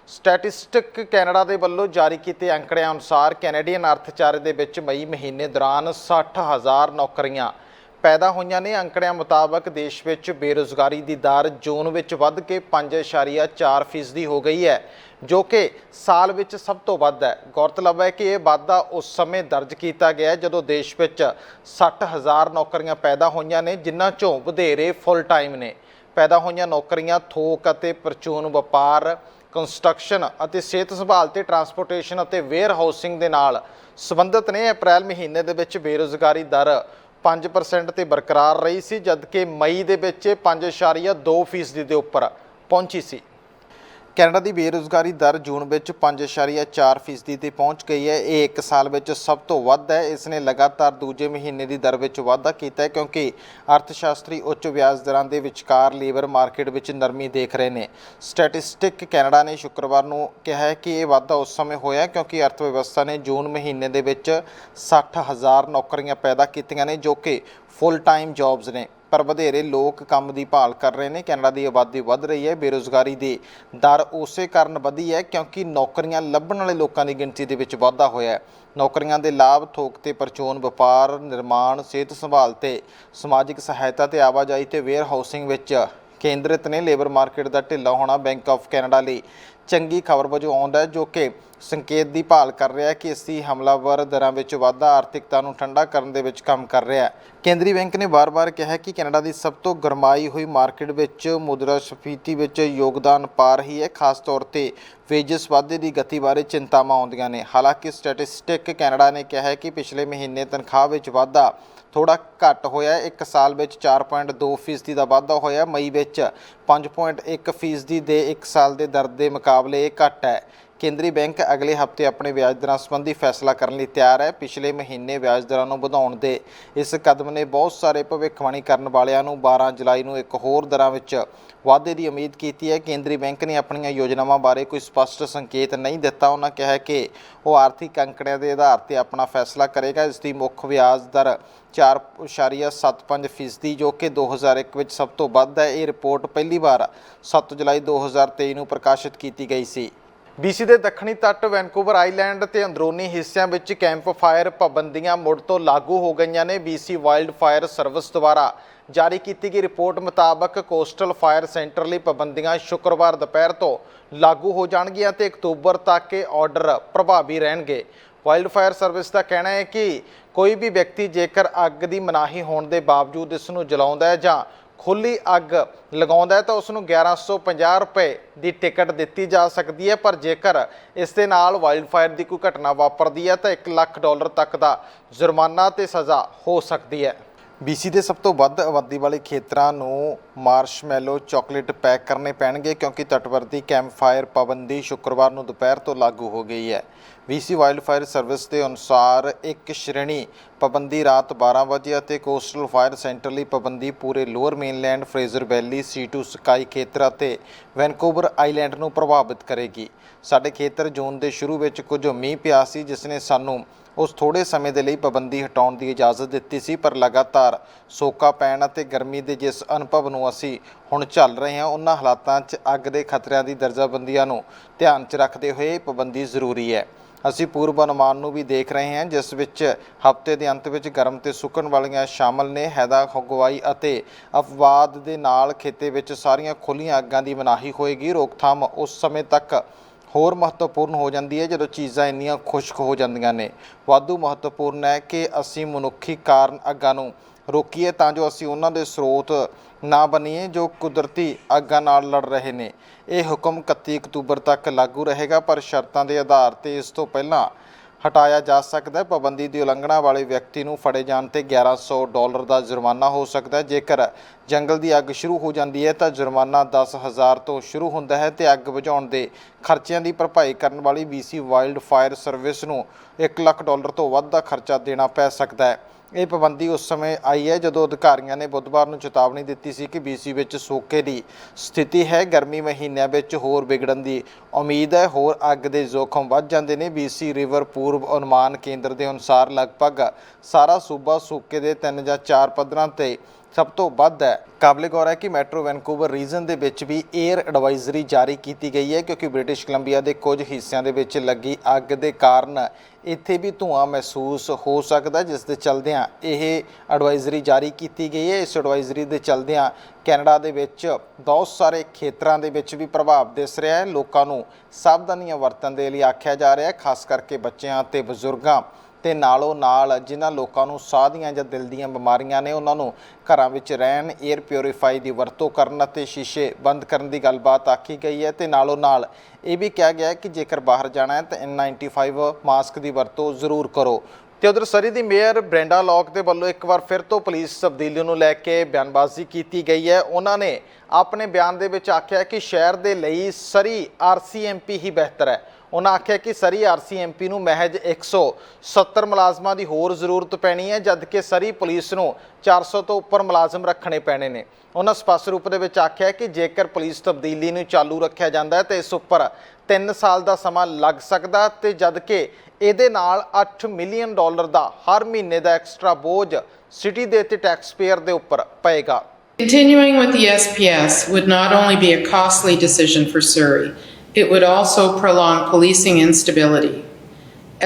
Statistic Canada ਦੇ ਵੱਲੋਂ ਜਾਰੀ ਕੀਤੇ ਅੰਕੜਿਆਂ ਅਨੁਸਾਰ ਕੈਨੇਡੀਅਨ ਅਰਥਚਾਰੇ ਦੇ ਵਿੱਚ ਮਈ ਮਹੀਨੇ ਦੌਰਾਨ 60,000 ਨੌਕਰੀਆਂ ਪੈਦਾ ਹੋਈਆਂ ਨੇ। ਅੰਕੜਿਆਂ ਮੁਤਾਬਕ ਦੇਸ਼ ਵਿੱਚ ਬੇਰੁਜ਼ਗਾਰੀ ਦੀ ਦਰ ਜੂਨ ਵਿੱਚ ਵੱਧ ਕੇ 5.4% ਹੋ ਗਈ ਹੈ, ਜੋ ਕਿ ਸਾਲ ਵਿੱਚ ਸਭ ਤੋਂ ਵੱਧ ਹੈ। ਗੌਰਤਲਬ ਹੈ ਕਿ ਇਹ ਵਾਧਾ ਉਸ ਸਮੇਂ ਦਰਜ ਕੀਤਾ ਗਿਆ ਜਦੋਂ ਦੇਸ਼ ਵਿੱਚ 60,000 ਨੌਕਰੀਆਂ ਪੈਦਾ ਹੋਈਆਂ ਨੇ, ਜਿਨ੍ਹਾਂ 'ਚੋਂ ਵਧੇਰੇ ਫੁੱਲ ਟਾਈਮ ਨੇ। ਪੈਦਾ ਹੋਈਆਂ ਨੌਕਰੀਆਂ ਥੋਕ ਅਤੇ ਪ੍ਰਚੂਨ ਵਪਾਰ, ਕੰਸਟਰਕਸ਼ਨ ਅਤੇ ਸਿਹਤ ਸੰਭਾਲ ਤੇ ਟਰਾਂਸਪੋਰਟੇਸ਼ਨ ਅਤੇ ਵੇਅਰ ਹਾਊਸਿੰਗ ਦੇ ਨਾਲ ਸੰਬੰਧਿਤ ਨੇ। ਅਪ੍ਰੈਲ ਮਹੀਨੇ ਦੇ ਵਿੱਚ ਬੇਰੁਜ਼ਗਾਰੀ ਦਰ 5% ਤੇ ਬਰਕਰਾਰ ਰਹੀ ਸੀ, ਜਦਕਿ ਮਈ ਦੇ ਵਿੱਚ 5.2% ਦੇ ਉੱਪਰ ਪਹੁੰਚੀ ਸੀ। ਕੈਨੇਡਾ ਦੀ ਬੇਰੁਜ਼ਗਾਰੀ ਦਰ ਜੂਨ ਵਿੱਚ 5.4% ਤੇ ਪਹੁੰਚ ਗਈ ਹੈ। ਇਹ ਇੱਕ ਸਾਲ ਵਿੱਚ ਸਭ ਤੋਂ ਵੱਧ ਹੈ। ਇਸ ਨੇ ਲਗਾਤਾਰ ਦੂਜੇ ਮਹੀਨੇ ਦੀ ਦਰ ਵਿੱਚ ਵਾਧਾ ਕੀਤਾ ਹੈ, ਕਿਉਂਕਿ ਅਰਥਸ਼ਾਸਤਰੀ ਉੱਚ ਵਿਆਜ ਦਰਾਂ ਦੇ ਵਿਚਕਾਰ ਲੇਬਰ ਮਾਰਕੀਟ ਵਿੱਚ ਨਰਮੀ ਦੇਖ ਰਹੇ ਨੇ। ਸਟੈਟਿਸਟਿਕ ਕੈਨੇਡਾ ਨੇ ਸ਼ੁੱਕਰਵਾਰ ਨੂੰ ਕਿਹਾ ਹੈ ਕਿ ਇਹ ਵਾਧਾ ਉਸ ਸਮੇਂ ਹੋਇਆ ਕਿਉਂਕਿ ਅਰਥ ਵਿਵਸਥਾ ਨੇ ਜੂਨ ਮਹੀਨੇ ਦੇ ਵਿੱਚ 60,000 ਨੌਕਰੀਆਂ ਪੈਦਾ ਕੀਤੀਆਂ ਨੇ, ਜੋ ਕਿ ਫੁੱਲ ਟਾਈਮ ਜੌਬਸ ਨੇ, ਪਰ ਵਧੇਰੇ ਲੋਕ ਕੰਮ ਦੀ ਭਾਲ ਕਰ ਰਹੇ ਨੇ। ਕੈਨੇਡਾ ਦੀ ਆਬਾਦੀ ਵੱਧ ਰਹੀ ਹੈ। ਬੇਰੁਜ਼ਗਾਰੀ ਦੀ ਦਰ ਉਸੇ ਕਾਰਨ ਵਧੀ ਹੈ ਕਿਉਂਕਿ ਨੌਕਰੀਆਂ ਲੱਭਣ ਵਾਲੇ ਲੋਕਾਂ ਦੀ ਗਿਣਤੀ ਦੇ ਵਿੱਚ ਵਾਧਾ ਹੋਇਆ ਹੈ। ਨੌਕਰੀਆਂ ਦੇ ਲਾਭ ਥੋਕ ਤੇ ਪ੍ਰਚੂਨ ਵਪਾਰ, ਨਿਰਮਾਣ, ਸਿਹਤ ਸੰਭਾਲ ਤੇ ਸਮਾਜਿਕ ਸਹਾਇਤਾ ਤੇ ਆਵਾਜਾਈ ਤੇ ਵੇਅਰ ਹਾਊਸਿੰਗ ਵਿੱਚ ਕੇਂਦਰਿਤ ਨੇ। ਲੇਬਰ ਮਾਰਕੀਟ ਦਾ ਢਿੱਲਾ ਹੋਣਾ ਬੈਂਕ ਆਫ ਕੈਨੇਡਾ ਲਈ ਚੰਗੀ ਖਬਰ ਵਜੋਂ ਆਉਂਦਾ ਹੈ, ਜੋ ਕਿ ਸੰਕੇਤ ਦੀ ਭਾਲ ਕਰ ਰਿਹਾ ਹੈ ਕਿ ਇਸ ਦੀ ਹਮਲਾਵਰ ਦਰਾਂ ਵਿੱਚ ਵਾਧਾ ਆਰਥਿਕਤਾ ਨੂੰ ਠੰਡਾ ਕਰਨ ਦੇ ਵਿੱਚ ਕੰਮ ਕਰ ਰਿਹਾ ਹੈ। ਕੇਂਦਰੀ ਬੈਂਕ ਨੇ ਵਾਰ-ਵਾਰ ਕਿਹਾ ਕਿ ਕੈਨੇਡਾ ਦੀ ਸਭ ਤੋਂ ਗਰਮਾਈ ਹੋਈ ਮਾਰਕੀਟ ਵਿੱਚ ਮੁਦਰਾਸਫੀਤੀ ਵਿੱਚ ਯੋਗਦਾਨ ਪਾ ਰਹੀ ਹੈ। ਖਾਸ ਤੌਰ ਤੇ ਵੇਜਸ ਵਾਧੇ ਦੀ ਗਤੀ ਬਾਰੇ ਚਿੰਤਾਵਾਂ ਆਉਂਦੀਆਂ ਨੇ। ਹਾਲਾਂਕਿ ਸਟੈਟਿਸਟਿਕ ਕੈਨੇਡਾ ਨੇ ਕਿਹਾ ਹੈ ਕਿ ਪਿਛਲੇ ਮਹੀਨੇ ਤਨਖਾਹ ਵਿੱਚ ਵਾਧਾ ਥੋੜਾ ਘੱਟ ਹੋਇਆ। ਇੱਕ ਸਾਲ ਵਿੱਚ 4.2% ਦਾ ਵਾਧਾ ਹੋਇਆ। ਮਈ ਵਿੱਚ 5.1% ਦੇ ਇੱਕ ਸਾਲ ਦੇ ਦਰ ਦੇ ਮੁਕਾਬਲੇ ਇਹ ਘੱਟ ਹੈ। ਕੇਂਦਰੀ ਬੈਂਕ ਅਗਲੇ ਹਫ਼ਤੇ ਆਪਣੇ ਵਿਆਜ ਦਰਾਂ ਸੰਬੰਧੀ ਫੈਸਲਾ ਕਰਨ ਲਈ ਤਿਆਰ ਹੈ। ਪਿਛਲੇ ਮਹੀਨੇ ਵਿਆਜ ਦਰਾਂ ਨੂੰ ਵਧਾਉਣ ਦੇ ਇਸ ਕਦਮ ਨੇ ਬਹੁਤ ਸਾਰੇ ਭਵਿੱਖਬਾਣੀ ਕਰਨ ਵਾਲਿਆਂ ਨੂੰ 12 ਜੁਲਾਈ ਨੂੰ ਇੱਕ ਹੋਰ ਦਰਾਂ ਵਿੱਚ ਵਾਧੇ ਦੀ ਉਮੀਦ ਕੀਤੀ ਹੈ। ਕੇਂਦਰੀ ਬੈਂਕ ਨੇ ਆਪਣੀਆਂ ਯੋਜਨਾਵਾਂ ਬਾਰੇ ਕੋਈ ਸਪਸ਼ਟ ਸੰਕੇਤ ਨਹੀਂ ਦਿੱਤਾ। ਉਹਨਾਂ ਕਿਹਾ ਕਿ ਉਹ ਆਰਥਿਕ ਅੰਕੜਿਆਂ ਦੇ ਆਧਾਰ ਤੇ ਆਪਣਾ ਫੈਸਲਾ ਕਰੇਗਾ। ਇਸ ਦੀ ਮੁੱਖ ਵਿਆਜ ਦਰ 4.75%, ਜੋ ਕਿ 2001 ਵਿੱਚ ਸਭ ਤੋਂ ਵੱਧ ਹੈ। ਇਹ ਰਿਪੋਰਟ ਪਹਿਲੀ ਵਾਰ 7 ਜੁਲਾਈ 2023 ਨੂੰ ਪ੍ਰਕਾਸ਼ਿਤ ਕੀਤੀ ਗਈ ਸੀ। BC ਦੇ ਦੱਖਣੀ ਤੱਟ, ਵੈਨਕੂਵਰ ਆਈਲੈਂਡ ਤੇ ਅੰਦਰੂਨੀ ਹਿੱਸਿਆਂ ਵਿੱਚ ਕੈਂਪ ਫਾਇਰ ਪਾਬੰਦੀਆਂ ਮੁੜ ਤੋਂ ਲਾਗੂ ਹੋ ਗਈਆਂ ਨੇ। BC ਵਾਈਲਡ ਫਾਇਰ ਸਰਵਿਸ ਦੁਆਰਾ ਜਾਰੀ ਕੀਤੀ ਗਈ ਰਿਪੋਰਟ ਮੁਤਾਬਕ ਕੋਸਟਲ ਫਾਇਰ ਸੈਂਟਰ ਲਈ ਪਾਬੰਦੀਆਂ ਸ਼ੁੱਕਰਵਾਰ ਦੁਪਹਿਰ ਤੋਂ ਲਾਗੂ ਹੋ ਜਾਣਗੀਆਂ ਤੇ ਅਕਤੂਬਰ ਤੱਕ ਇਹ ਆਰਡਰ ਪ੍ਰਭਾਵੀ ਰਹਿਣਗੇ। ਵਾਈਲਡ ਫਾਇਰ ਸਰਵਿਸ ਦਾ ਕਹਿਣਾ ਹੈ ਕਿ ਕੋਈ ਵੀ ਵਿਅਕਤੀ ਜੇਕਰ ਅੱਗ ਦੀ ਮਨਾਹੀ ਹੋਣ ਦੇ ਬਾਵਜੂਦ ਇਸ ਨੂੰ ਜਲਾਉਂਦਾ ਹੈ ਜਾਂ ਖੁੱਲ੍ਹੀ ਅੱਗ ਲਗਾਉਂਦਾ ਹੈ ਤਾਂ ਉਸ ਨੂੰ 1150 ਰੁਪਏ ਦੀ ਟਿਕਟ ਦਿੱਤੀ ਜਾ ਸਕਦੀ ਹੈ, ਪਰ ਜੇਕਰ ਇਸ ਦੇ ਨਾਲ ਵਾਈਲਡ ਫਾਇਰ ਦੀ ਕੋਈ ਘਟਨਾ ਵਾਪਰਦੀ ਹੈ ਤਾਂ $1 ਲੱਖ ਤੱਕ ਦਾ ਜੁਰਮਾਨਾ ਤੇ ਸਜ਼ਾ ਹੋ ਸਕਦੀ ਹੈ। BC ਦੇ ਸਭ ਤੋਂ ਵੱਧ ਆਬਾਦੀ ਵਾਲੇ ਖੇਤਰਾਂ ਨੂੰ ਮਾਰਸ਼ਮੈਲੋ ਚਾਕਲੇਟ ਪੈਕ ਕਰਨੇ ਪੈਣਗੇ ਕਿਉਂਕਿ ਤਟਵਰਤੀ ਕੈਂਪ ਫਾਇਰ ਪਾਬੰਦੀ ਸ਼ੁੱਕਰਵਾਰ ਨੂੰ ਦੁਪਹਿਰ ਤੋਂ ਲਾਗੂ ਹੋ ਗਈ ਹੈ। BC ਵਾਈਲਡ ਫਾਇਰ ਸਰਵਿਸ ਦੇ ਅਨੁਸਾਰ ਇੱਕ ਸ਼੍ਰੇਣੀ ਪਾਬੰਦੀ ਰਾਤ 12 ਵਜੇ ਅਤੇ ਕੋਸਟਲ ਫਾਇਰ ਸੈਂਟਰ ਲਈ ਪਾਬੰਦੀ ਪੂਰੇ ਲੋਅਰ ਮੇਨਲੈਂਡ, ਫਰੇਜ਼ਰ ਵੈਲੀ, C2 ਸਕਾਈ ਖੇਤਰ ਅਤੇ ਵੈਨਕੂਵਰ ਆਈਲੈਂਡ ਨੂੰ ਪ੍ਰਭਾਵਿਤ ਕਰੇਗੀ। ਸਾਡੇ ਖੇਤਰ ਜੂਨ ਦੇ ਸ਼ੁਰੂ ਵਿੱਚ ਕੁਝ ਮੀਂਹ ਪਿਆ ਸੀ, ਜਿਸ ਨੇ ਸਾਨੂੰ ਉਸ ਥੋੜ੍ਹੇ ਸਮੇਂ ਦੇ ਲਈ ਪਾਬੰਦੀ ਹਟਾਉਣ ਦੀ ਇਜਾਜ਼ਤ ਦਿੱਤੀ ਸੀ, ਪਰ ਲਗਾਤਾਰ ਸੋਕਾ ਪੈਣ ਅਤੇ ਗਰਮੀ ਦੇ ਜਿਸ ਅਨੁਭਵ ਨੂੰ ਅਸੀਂ ਹੁਣ ਝੱਲ ਰਹੇ ਹਾਂ, ਉਹਨਾਂ ਹਾਲਾਤਾਂ 'ਚ ਅੱਗ ਦੇ ਖਤਰਿਆਂ ਦੀ ਦਰਜਾਬੰਦੀਆਂ ਨੂੰ ਧਿਆਨ 'ਚ ਰੱਖਦੇ ਹੋਏ ਪਾਬੰਦੀ ਜ਼ਰੂਰੀ ਹੈ। ਅਸੀਂ ਪੂਰਵ ਅਨੁਮਾਨ ਨੂੰ ਵੀ ਦੇਖ ਰਹੇ ਹਾਂ, ਜਿਸ ਵਿੱਚ ਹਫ਼ਤੇ ਦੇ ਅੰਤ ਵਿੱਚ ਗਰਮ ਤੇ ਸੁੱਕਣ ਵਾਲੀਆਂ ਸ਼ਾਮਲ ਨੇ। ਹੈਦਾ ਅਗਵਾਈ ਅਤੇ ਅਫਵਾਦ ਦੇ ਨਾਲ ਖਿੱਤੇ ਵਿੱਚ ਸਾਰੀਆਂ ਖੁੱਲ੍ਹੀਆਂ ਅੱਗਾਂ ਦੀ ਮਨਾਹੀ ਹੋਏਗੀ। ਰੋਕਥਾਮ ਉਸ ਸਮੇਂ ਤੱਕ ਹੋਰ ਮਹੱਤਵਪੂਰਨ ਹੋ ਜਾਂਦੀ ਹੈ ਜਦੋਂ ਚੀਜ਼ਾਂ ਇੰਨੀਆਂ ਖੁਸ਼ਕ ਹੋ ਜਾਂਦੀਆਂ ਨੇ। ਵਾਧੂ ਮਹੱਤਵਪੂਰਨ ਹੈ ਕਿ ਅਸੀਂ ਮਨੁੱਖੀ ਕਾਰਨ ਅੱਗਾਂ ਨੂੰ ਰੋਕੀਏ ਤਾਂ ਜੋ ਅਸੀਂ ਉਹਨਾਂ ਦੇ ਸਰੋਤ ਨਾ ਬਣੀਏ ਜੋ ਕੁਦਰਤੀ ਅੱਗਾਂ ਨਾਲ ਲੜ ਰਹੇ ਨੇ। ਇਹ ਹੁਕਮ 31 ਅਕਤੂਬਰ ਤੱਕ ਲਾਗੂ ਰਹੇਗਾ, ਪਰ ਸ਼ਰਤਾਂ ਦੇ ਆਧਾਰ ਤੇ ਇਸ ਤੋਂ ਪਹਿਲਾਂ ਹਟਾਇਆ ਜਾ ਸਕਦਾ ਹੈ। ਪਾਬੰਦੀ ਦੀ ਉਲੰਘਣਾ ਵਾਲੇ ਵਿਅਕਤੀ ਨੂੰ ਫੜੇ ਜਾਣ ਤੇ $1100 ਦਾ ਜੁਰਮਾਨਾ ਹੋ ਸਕਦਾ ਹੈ। ਜੇਕਰ ਜੰਗਲ ਦੀ ਅੱਗ ਸ਼ੁਰੂ ਹੋ ਜਾਂਦੀ ਹੈ ਤਾਂ ਜੁਰਮਾਨਾ 10,000 ਤੋਂ ਸ਼ੁਰੂ ਹੁੰਦਾ ਹੈ ਤੇ ਅੱਗ ਬੁਝਾਉਣ ਦੇ ਖਰਚਿਆਂ ਦੀ ਭਰਪਾਈ ਕਰਨ ਵਾਲੀ BC ਵਾਈਲਡ ਫਾਇਰ ਸਰਵਿਸ ਨੂੰ $1 ਲੱਖ ਤੋਂ ਵੱਧ ਦਾ ਖਰਚਾ ਦੇਣਾ ਪੈ ਸਕਦਾ ਹੈ। ਇਹ ਪਾਬੰਦੀ ਉਸ ਸਮੇਂ ਆਈ ਹੈ ਜਦੋਂ ਅਧਿਕਾਰੀਆਂ ਨੇ ਬੁੱਧਵਾਰ ਨੂੰ ਚੇਤਾਵਨੀ ਦਿੱਤੀ ਸੀ ਕਿ BC ਵਿੱਚ ਸੋਕੇ ਦੀ ਸਥਿਤੀ ਹੈ। ਗਰਮੀ ਮਹੀਨਿਆਂ ਵਿੱਚ ਹੋਰ ਵਿਗੜਨ ਦੀ ਉਮੀਦ ਹੈ। ਹੋਰ ਅੱਗ ਦੇ ਜ਼ੋਖਮ ਵੱਧ ਜਾਂਦੇ ਨੇ। BC ਰਿਵਰ ਪੂਰਵ ਅਨੁਮਾਨ ਕੇਂਦਰ ਦੇ ਅਨੁਸਾਰ ਲਗਭਗ ਸਾਰਾ ਸੂਬਾ ਸੋਕੇ ਦੇ 3 ਜਾਂ 4 ਪੱਧਰਾਂ 'ਤੇ ਸਭ ਤੋਂ ਵੱਧ ਹੈ। ਕਾਬਲੇ ਗੌਰ ਹੈ ਕਿ ਮੈਟਰੋ ਵੈਨਕੂਵਰ ਰੀਜਨ ਦੇ ਵਿੱਚ ਵੀ 에ਅਰ ਐਡਵਾਈਜ਼ਰੀ ਜਾਰੀ ਕੀਤੀ ਗਈ ਹੈ ਕਿਉਂਕਿ ਬ੍ਰਿਟਿਸ਼ ਕੋਲੰਬੀਆ ਦੇ ਕੁਝ ਹਿੱਸਿਆਂ ਦੇ ਵਿੱਚ ਲੱਗੀ ਅੱਗ ਦੇ ਕਾਰਨ ਇੱਥੇ ਵੀ ਧੂੰਆਂ ਮਹਿਸੂਸ ਹੋ ਸਕਦਾ, ਜਿਸ ਦੇ ਚਲਦਿਆਂ ਇਹ ਐਡਵਾਈਜ਼ਰੀ ਜਾਰੀ ਕੀਤੀ ਗਈ ਹੈ। ਇਸ ਐਡਵਾਈਜ਼ਰੀ ਦੇ ਚਲਦਿਆਂ ਕੈਨੇਡਾ ਦੇ ਵਿੱਚ ਬਹੁਤ ਸਾਰੇ ਖੇਤਰਾਂ ਦੇ ਵਿੱਚ ਵੀ ਪ੍ਰਭਾਵ ਦਿਸ ਰਿਹਾ ਹੈ। ਲੋਕਾਂ ਨੂੰ ਸਾਵਧਾਨੀਆਂ ਵਰਤਣ ਦੇ ਲਈ ਆਖਿਆ ਜਾ ਰਿਹਾ ਹੈ, ਖਾਸ ਕਰਕੇ ਬੱਚਿਆਂ ਤੇ ਬਜ਼ੁਰਗਾਂ ਤੇ ਨਾਲੋਂ ਨਾਲ ਜਿਨ੍ਹਾਂ ਲੋਕਾਂ ਨੂੰ ਸਾਹ ਦੀਆਂ ਜਾਂ ਦਿਲ ਦੀਆਂ ਬਿਮਾਰੀਆਂ ਨੇ ਉਹਨਾਂ ਨੂੰ ਘਰਾਂ ਵਿੱਚ ਰਹਿਣ, 에ਅਰ ਪਿਉਰੀਫਾਈ ਦੀ ਵਰਤੋਂ ਕਰਨ ਅਤੇ ਸ਼ੀਸ਼ੇ ਬੰਦ ਕਰਨ ਦੀ ਗੱਲਬਾਤ ਆਖੀ ਗਈ ਹੈ ਤੇ ਨਾਲੋਂ ਨਾਲ ਇਹ ਵੀ ਕਿਹਾ ਗਿਆ ਹੈ ਕਿ ਜੇਕਰ ਬਾਹਰ ਜਾਣਾ ਹੈ ਤਾਂ N95 ਮਾਸਕ ਦੀ ਵਰਤੋਂ ਜ਼ਰੂਰ ਕਰੋ। ਤੇ ਉਧਰ ਸਰੀ ਦੀ ਮੇਅਰ ਬ੍ਰੈਂਡਾ ਲੌਕ ਦੇ ਵੱਲੋਂ ਇੱਕ ਵਾਰ ਫਿਰ ਤੋਂ ਪੁਲਿਸ ਤਬਦੀਲੀ ਨੂੰ ਲੈ ਕੇ ਬਿਆਨਬਾਜ਼ੀ ਕੀਤੀ ਗਈ ਹੈ। ਉਹਨਾਂ ਨੇ ਆਪਣੇ ਬਿਆਨ ਦੇ ਵਿੱਚ ਆਖਿਆ ਕਿ ਸ਼ਹਿਰ ਦੇ ਲਈ ਸਰੀ RCMP ਹੀ ਬਿਹਤਰ ਹੈ। ਉਹਨਾਂ ਆਖਿਆ ਕਿ ਸਰੀ RCMP ਨੂੰ ਮਹਿਜ 170 ਮੁਲਾਜ਼ਮਾਂ ਦੀ ਹੋਰ ਜ਼ਰੂਰਤ ਪੈਣੀ ਹੈ, ਜਦਕਿ ਸਰੀ ਪੁਲਿਸ ਨੂੰ 400 ਤੋਂ ਉੱਪਰ ਮੁਲਾਜ਼ਮ ਰੱਖਣੇ ਪੈਣੇ ਨੇ। ਉਹਨਾਂ ਸਪਸ਼ਟ ਰੂਪ ਦੇ ਵਿੱਚ ਆਖਿਆ ਕਿ ਜੇਕਰ ਪੁਲਿਸ ਤਬਦੀਲੀ ਨੂੰ ਚਾਲੂ ਰੱਖਿਆ ਜਾਂਦਾ ਹੈ ਤਾਂ ਇਸ ਉੱਪਰ 3 ਸਾਲ ਦਾ ਸਮਾਂ ਲੱਗ ਸਕਦਾ ਤੇ ਜਦਕਿ ਇਹਦੇ ਨਾਲ $8 ਮਿਲੀਅਨ ਦਾ ਹਰ ਮਹੀਨੇ ਦਾ ਐਕਸਟਰਾ ਬੋਝ ਸਿਟੀ ਦੇ ਤੇ ਟੈਕਸ ਪੇਅਰ ਦੇ ਉੱਪਰ ਪਏਗਾ। Continuing with the SPS would not only be a costly decision for Surrey, it would also prolong policing instability.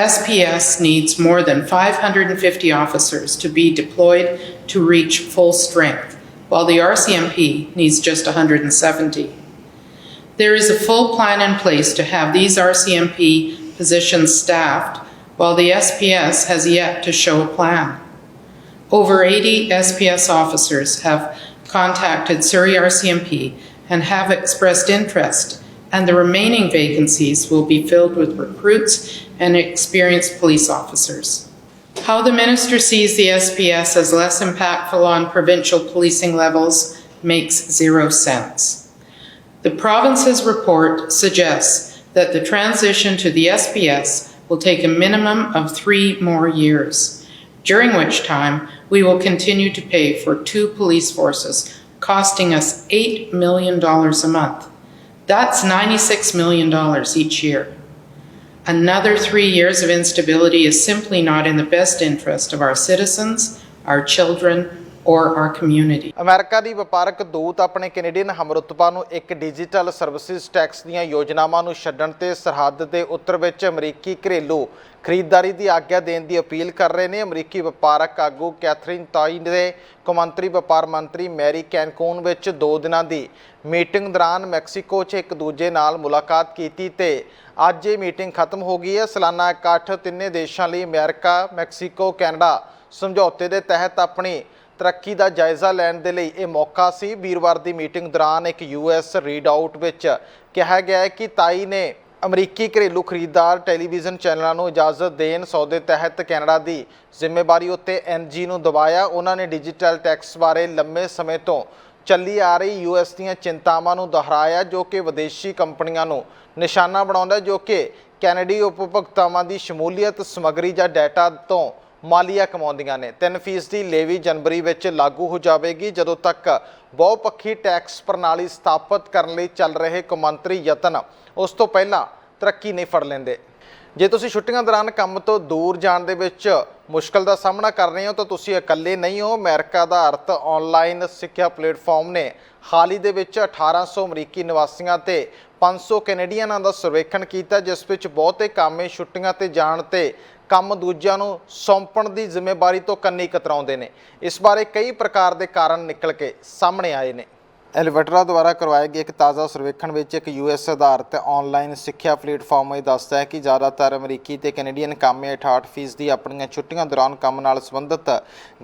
SPS needs more than 550 officers to be deployed to reach full strength, while the RCMP needs just 170. There is a full plan in place to have these RCMP positions staffed, while the SPS has yet to show a plan. Over 80 SPS officers have contacted Surrey RCMP and have expressed interest, and the remaining vacancies will be filled with recruits and experienced police officers. How the Minister sees the SPS as less impactful on provincial policing levels makes zero sense. The province's report suggests that the transition to the SPS will take a minimum of 3 more years, during which time we will continue to pay for 2 police forces, costing us $8 million a month. That's $96 million each year. Another 3 years of instability is simply not in the best interest of our citizens, our children, or our community. America ਦੀ ਵਪਾਰਕ ਦੂਤ ਆਪਣੇ Canadian ਹਮਰੁਤਬਾ ਨੂੰ ਇੱਕ digital services tax ਦੀਆਂ ਯੋਜਨਾਵਾਂ ਨੂੰ ਛੱਡਣ ਤੇ ਸਰਹੱਦ ਦੇ ਉੱਤਰ ਵਿੱਚ ਅਮਰੀਕੀ ਘਰੇਲੂ ਖਰੀਦਦਾਰੀ ਦੀ ਆਗਿਆ ਦੇਣ ਦੀ ਅਪੀਲ ਕਰ ਰਹੇ ਨੇ। ਅਮਰੀਕੀ ਵਪਾਰਕ ਆਗੂ ਕੈਥਰੀਨ ਤਾਈ ਦੇ ਕੌਮਾਂਤਰੀ ਵਪਾਰ ਮੰਤਰੀ ਮੈਰੀ ਕੈਨਕੂਨ ਵਿੱਚ 2 ਦਿਨਾਂ ਦੀ ਮੀਟਿੰਗ ਦੌਰਾਨ ਮੈਕਸੀਕੋ 'ਚ ਇੱਕ ਦੂਜੇ ਨਾਲ ਮੁਲਾਕਾਤ ਕੀਤੀ ਤੇ ਅੱਜ ਇਹ ਮੀਟਿੰਗ ਖਤਮ ਹੋ ਗਈ ਹੈ। ਸਾਲਾਨਾ ਇਕੱਠ ਤਿੰਨੇ ਦੇਸ਼ਾਂ ਲਈ ਅਮਰੀਕਾ, ਮੈਕਸੀਕੋ, ਕੈਨੇਡਾ ਸਮਝੌਤੇ ਦੇ ਤਹਿਤ ਆਪਣੀ ਤਰੱਕੀ ਦਾ ਜਾਇਜ਼ਾ ਲੈਣ ਦੇ ਲਈ ਇਹ ਮੌਕਾ ਸੀ। ਵੀਰਵਾਰ ਦੀ ਮੀਟਿੰਗ ਦੌਰਾਨ ਇੱਕ US ਰੀਡ ਆਊਟ ਵਿੱਚ ਕਿਹਾ ਗਿਆ ਹੈ ਕਿ ਤਾਈ ਨੇ ਅਮਰੀਕੀ ਘਰੇਲੂ ਖਰੀਦਦਾਰ ਟੈਲੀਵਿਜ਼ਨ ਚੈਨਲਾਂ ਨੂੰ ਇਜਾਜ਼ਤ ਦੇਣ ਸੌਦੇ ਤਹਿਤ ਕੈਨੇਡਾ ਦੀ ਜ਼ਿੰਮੇਵਾਰੀ ਉੱਤੇ NG ਨੂੰ ਦਬਾਇਆ। ਉਹਨਾਂ ਨੇ ਡਿਜੀਟਲ ਟੈਕਸ ਬਾਰੇ ਲੰਮੇ ਸਮੇਂ ਤੋਂ ਚੱਲੀ ਆ ਰਹੀ US ਦੀਆਂ ਚਿੰਤਾਵਾਂ ਨੂੰ ਦੁਹਰਾਇਆ ਜੋ ਕਿ ਵਿਦੇਸ਼ੀ ਕੰਪਨੀਆਂ ਨੂੰ ਨਿਸ਼ਾਨਾ ਬਣਾਉਂਦਾ, ਜੋ ਕਿ ਕੈਨੇਡੀ ਉਪਭੋਗਤਾਵਾਂ ਦੀ ਸ਼ਮੂਲੀਅਤ, ਸਮੱਗਰੀ ਜਾਂ ਡਾਟਾ ਤੋਂ ਮਾਲੀਆ ਕਮਾਉਂਦੀਆਂ ਨੇ। 3% ਲੇਵੀ ਜਨਵਰੀ ਵਿੱਚ ਲਾਗੂ ਹੋ ਜਾਵੇਗੀ। ਜਦੋਂ ਤੱਕ ਬਹੁਪੱਖੀ ਟੈਕਸ ਪ੍ਰਣਾਲੀ ਸਥਾਪਿਤ ਕਰਨ ਲਈ ਚੱਲ ਰਹੇ ਕੌਮਾਂਤਰੀ ਯਤਨ ਉਸ ਤੋਂ ਪਹਿਲਾਂ ਤਰੱਕੀ ਨਹੀਂ ਫੜ ਲੈਂਦੇ। ਜੇ ਤੁਸੀਂ ਛੁੱਟੀਆਂ ਦੌਰਾਨ ਕੰਮ ਤੋਂ ਦੂਰ ਜਾਣ ਦੇ ਵਿੱਚ ਮੁਸ਼ਕਲ ਦਾ ਸਾਹਮਣਾ ਕਰ ਰਹੇ ਹੋ ਤਾਂ ਤੁਸੀਂ ਇਕੱਲੇ ਨਹੀਂ ਹੋ। ਅਮਰੀਕਾ ਆਧਾਰਿਤ ਆਨਲਾਈਨ ਸਿੱਖਿਆ ਪਲੇਟਫਾਰਮ ਨੇ ਹਾਲ ਹੀ ਦੇ ਵਿੱਚ 1800 ਅਮਰੀਕੀ ਨਿਵਾਸੀਆਂ ਤੇ 500 ਕੈਨੇਡੀਅਨਾਂ ਦਾ ਸਰਵੇਖਣ ਕੀਤਾ, ਜਿਸ ਵਿੱਚ ਬਹੁਤੇ ਕਾਮੇ ਛੁੱਟੀਆਂ ਤੇ ਜਾਣ ਤੇ ਕੰਮ ਦੂਜਿਆਂ ਨੂੰ ਸੌਂਪਣ ਦੀ ਜ਼ਿੰਮੇਵਾਰੀ ਤੋਂ ਕੰਨੀ ਕਤਰਾਉਂਦੇ ਨੇ। ਇਸ ਬਾਰੇ ਕਈ ਪ੍ਰਕਾਰ ਦੇ ਕਾਰਨ ਨਿਕਲ ਕੇ ਸਾਹਮਣੇ ਆਏ ਨੇ। ਐਲਵਟਰਾ ਦੁਆਰਾ ਕਰਵਾਏ ਗਏ ਇੱਕ ਤਾਜ਼ਾ ਸਰਵੇਖਣ ਵਿੱਚ ਇੱਕ US ਆਧਾਰਿਤ ਆਨਲਾਈਨ ਸਿੱਖਿਆ ਪਲੇਟਫਾਰਮ ਇਹ ਦੱਸਦਾ ਹੈ ਕਿ ਜ਼ਿਆਦਾਤਰ ਅਮਰੀਕੀ ਤੇ ਕੈਨੇਡੀਅਨ ਕਾਮੇ 68% ਆਪਣੀਆਂ ਛੁੱਟੀਆਂ ਦੌਰਾਨ ਕੰਮ ਨਾਲ ਸੰਬੰਧਿਤ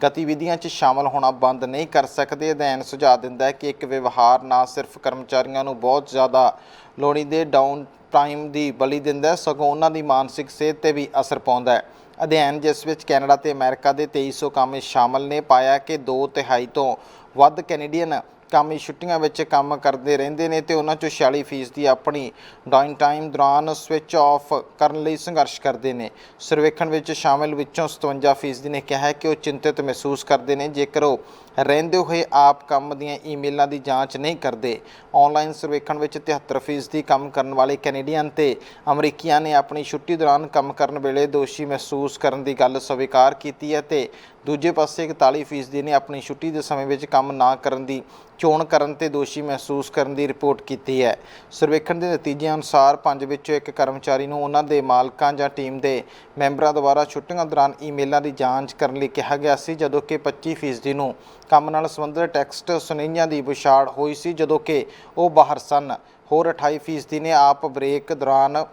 ਗਤੀਵਿਧੀਆਂ 'ਚ ਸ਼ਾਮਲ ਹੋਣਾ ਬੰਦ ਨਹੀਂ ਕਰ ਸਕਦੇ। ਅਧਿਐਨ ਸੁਝਾਅ ਦਿੰਦਾ ਹੈ ਕਿ ਇੱਕ ਵਿਵਹਾਰ ਨਾ ਸਿਰਫ ਕਰਮਚਾਰੀਆਂ ਨੂੰ ਬਹੁਤ ਜ਼ਿਆਦਾ ਲੋੜੀਂਦੇ ਡਾਊਨ ਟਾਈਮ ਦੀ ਬਲੀ ਦਿੰਦਾ ਹੈ, ਸਗੋਂ ਉਹਨਾਂ ਦੀ ਮਾਨਸਿਕ ਸਿਹਤ 'ਤੇ ਵੀ ਅਸਰ ਪਾਉਂਦਾ ਹੈ। ਅਧਿਐਨ ਜਿਸ ਵਿੱਚ ਕੈਨੇਡਾ ਤੇ ਅਮਰੀਕਾ ਦੇ 2300 ਕਾਮੇ ਸ਼ਾਮਲ ਨੇ ਪਾਇਆ ਕਿ 2/3 ਤੋਂ ਵੱਧ ਕੈਨੇਡੀਅਨ ਕਾਮੇ ਛੁੱਟੀਆਂ ਵਿੱਚ ਕੰਮ ਕਰਦੇ ਰਹਿੰਦੇ ਨੇ ਤੇ ਉਹਨਾਂ 'ਚੋਂ 46% ਆਪਣੀ ਡਾਊਨ ਟਾਈਮ ਦੌਰਾਨ ਸਵਿਚ ਆਫ ਕਰਨ ਲਈ ਸੰਘਰਸ਼ ਕਰਦੇ ਨੇ। ਸਰਵੇਖਣ ਵਿੱਚ ਸ਼ਾਮਲ ਵਿੱਚੋਂ 57% ਨੇ ਕਿਹਾ ਹੈ ਕਿ ਉਹ ਚਿੰਤਿਤ ਮਹਿਸੂਸ ਕਰਦੇ ਨੇ ਜੇਕਰ ਉਹ ਰਹਿੰਦੇ ਹੋਏ ਆਪ ਕੰਮ ਦੀਆਂ ਈਮੇਲਾਂ ਦੀ ਜਾਂਚ ਨਹੀਂ ਕਰਦੇ। ਆਨਲਾਈਨ ਸਰਵੇਖਣ ਵਿੱਚ 73% ਕੰਮ ਕਰਨ ਵਾਲੇ ਕੈਨੇਡੀਅਨ ਤੇ ਅਮਰੀਕੀਆਂ ਨੇ ਆਪਣੀ ਛੁੱਟੀ ਦੌਰਾਨ ਕੰਮ ਕਰਨ ਵੇਲੇ ਦੋਸ਼ੀ ਮਹਿਸੂਸ ਕਰਨ ਦੀ ਗੱਲ ਸਵੀਕਾਰ ਕੀਤੀ ਹੈ ਤੇ ਦੂਜੇ ਪਾਸੇ 41% ਨੇ ਆਪਣੀ ਛੁੱਟੀ ਦੇ ਸਮੇਂ ਵਿੱਚ ਕੰਮ ਨਾ ਕਰਨ ਦੀ ਚੋਣ ਕਰਨ ਤੇ ਦੋਸ਼ੀ ਮਹਿਸੂਸ ਕਰਨ ਦੀ ਰਿਪੋਰਟ ਕੀਤੀ ਹੈ। ਸਰਵੇਖਣ ਦੇ ਨਤੀਜਿਆਂ ਅਨੁਸਾਰ 5 ਵਿੱਚੋਂ 1 ਕਰਮਚਾਰੀ ਨੂੰ ਉਹਨਾਂ ਦੇ ਮਾਲਕਾਂ ਜਾਂ ਟੀਮ ਦੇ ਮੈਂਬਰਾਂ ਦੁਆਰਾ ਛੁੱਟੀਆਂ ਦੌਰਾਨ ਈਮੇਲਾਂ ਦੀ ਜਾਂਚ ਕਰਨ ਲਈ ਕਿਹਾ ਗਿਆ ਸੀ, ਜਦੋਂ ਕਿ 25% ਨੂੰ ਕੰਮ ਨਾਲ ਸੰਬੰਧਿਤ ਟੈਕਸਟ ਸੁਨੇਹਿਆਂ ਦੀ ਵਿਛਾੜ ਹੋਈ ਸੀ ਜਦੋਂ ਕਿ ਉਹ ਬਾਹਰ ਸਨ। ਹੋਰ 28% ਨੇ ਆਪ ਬ੍ਰੇਕ ਦੌਰਾਨ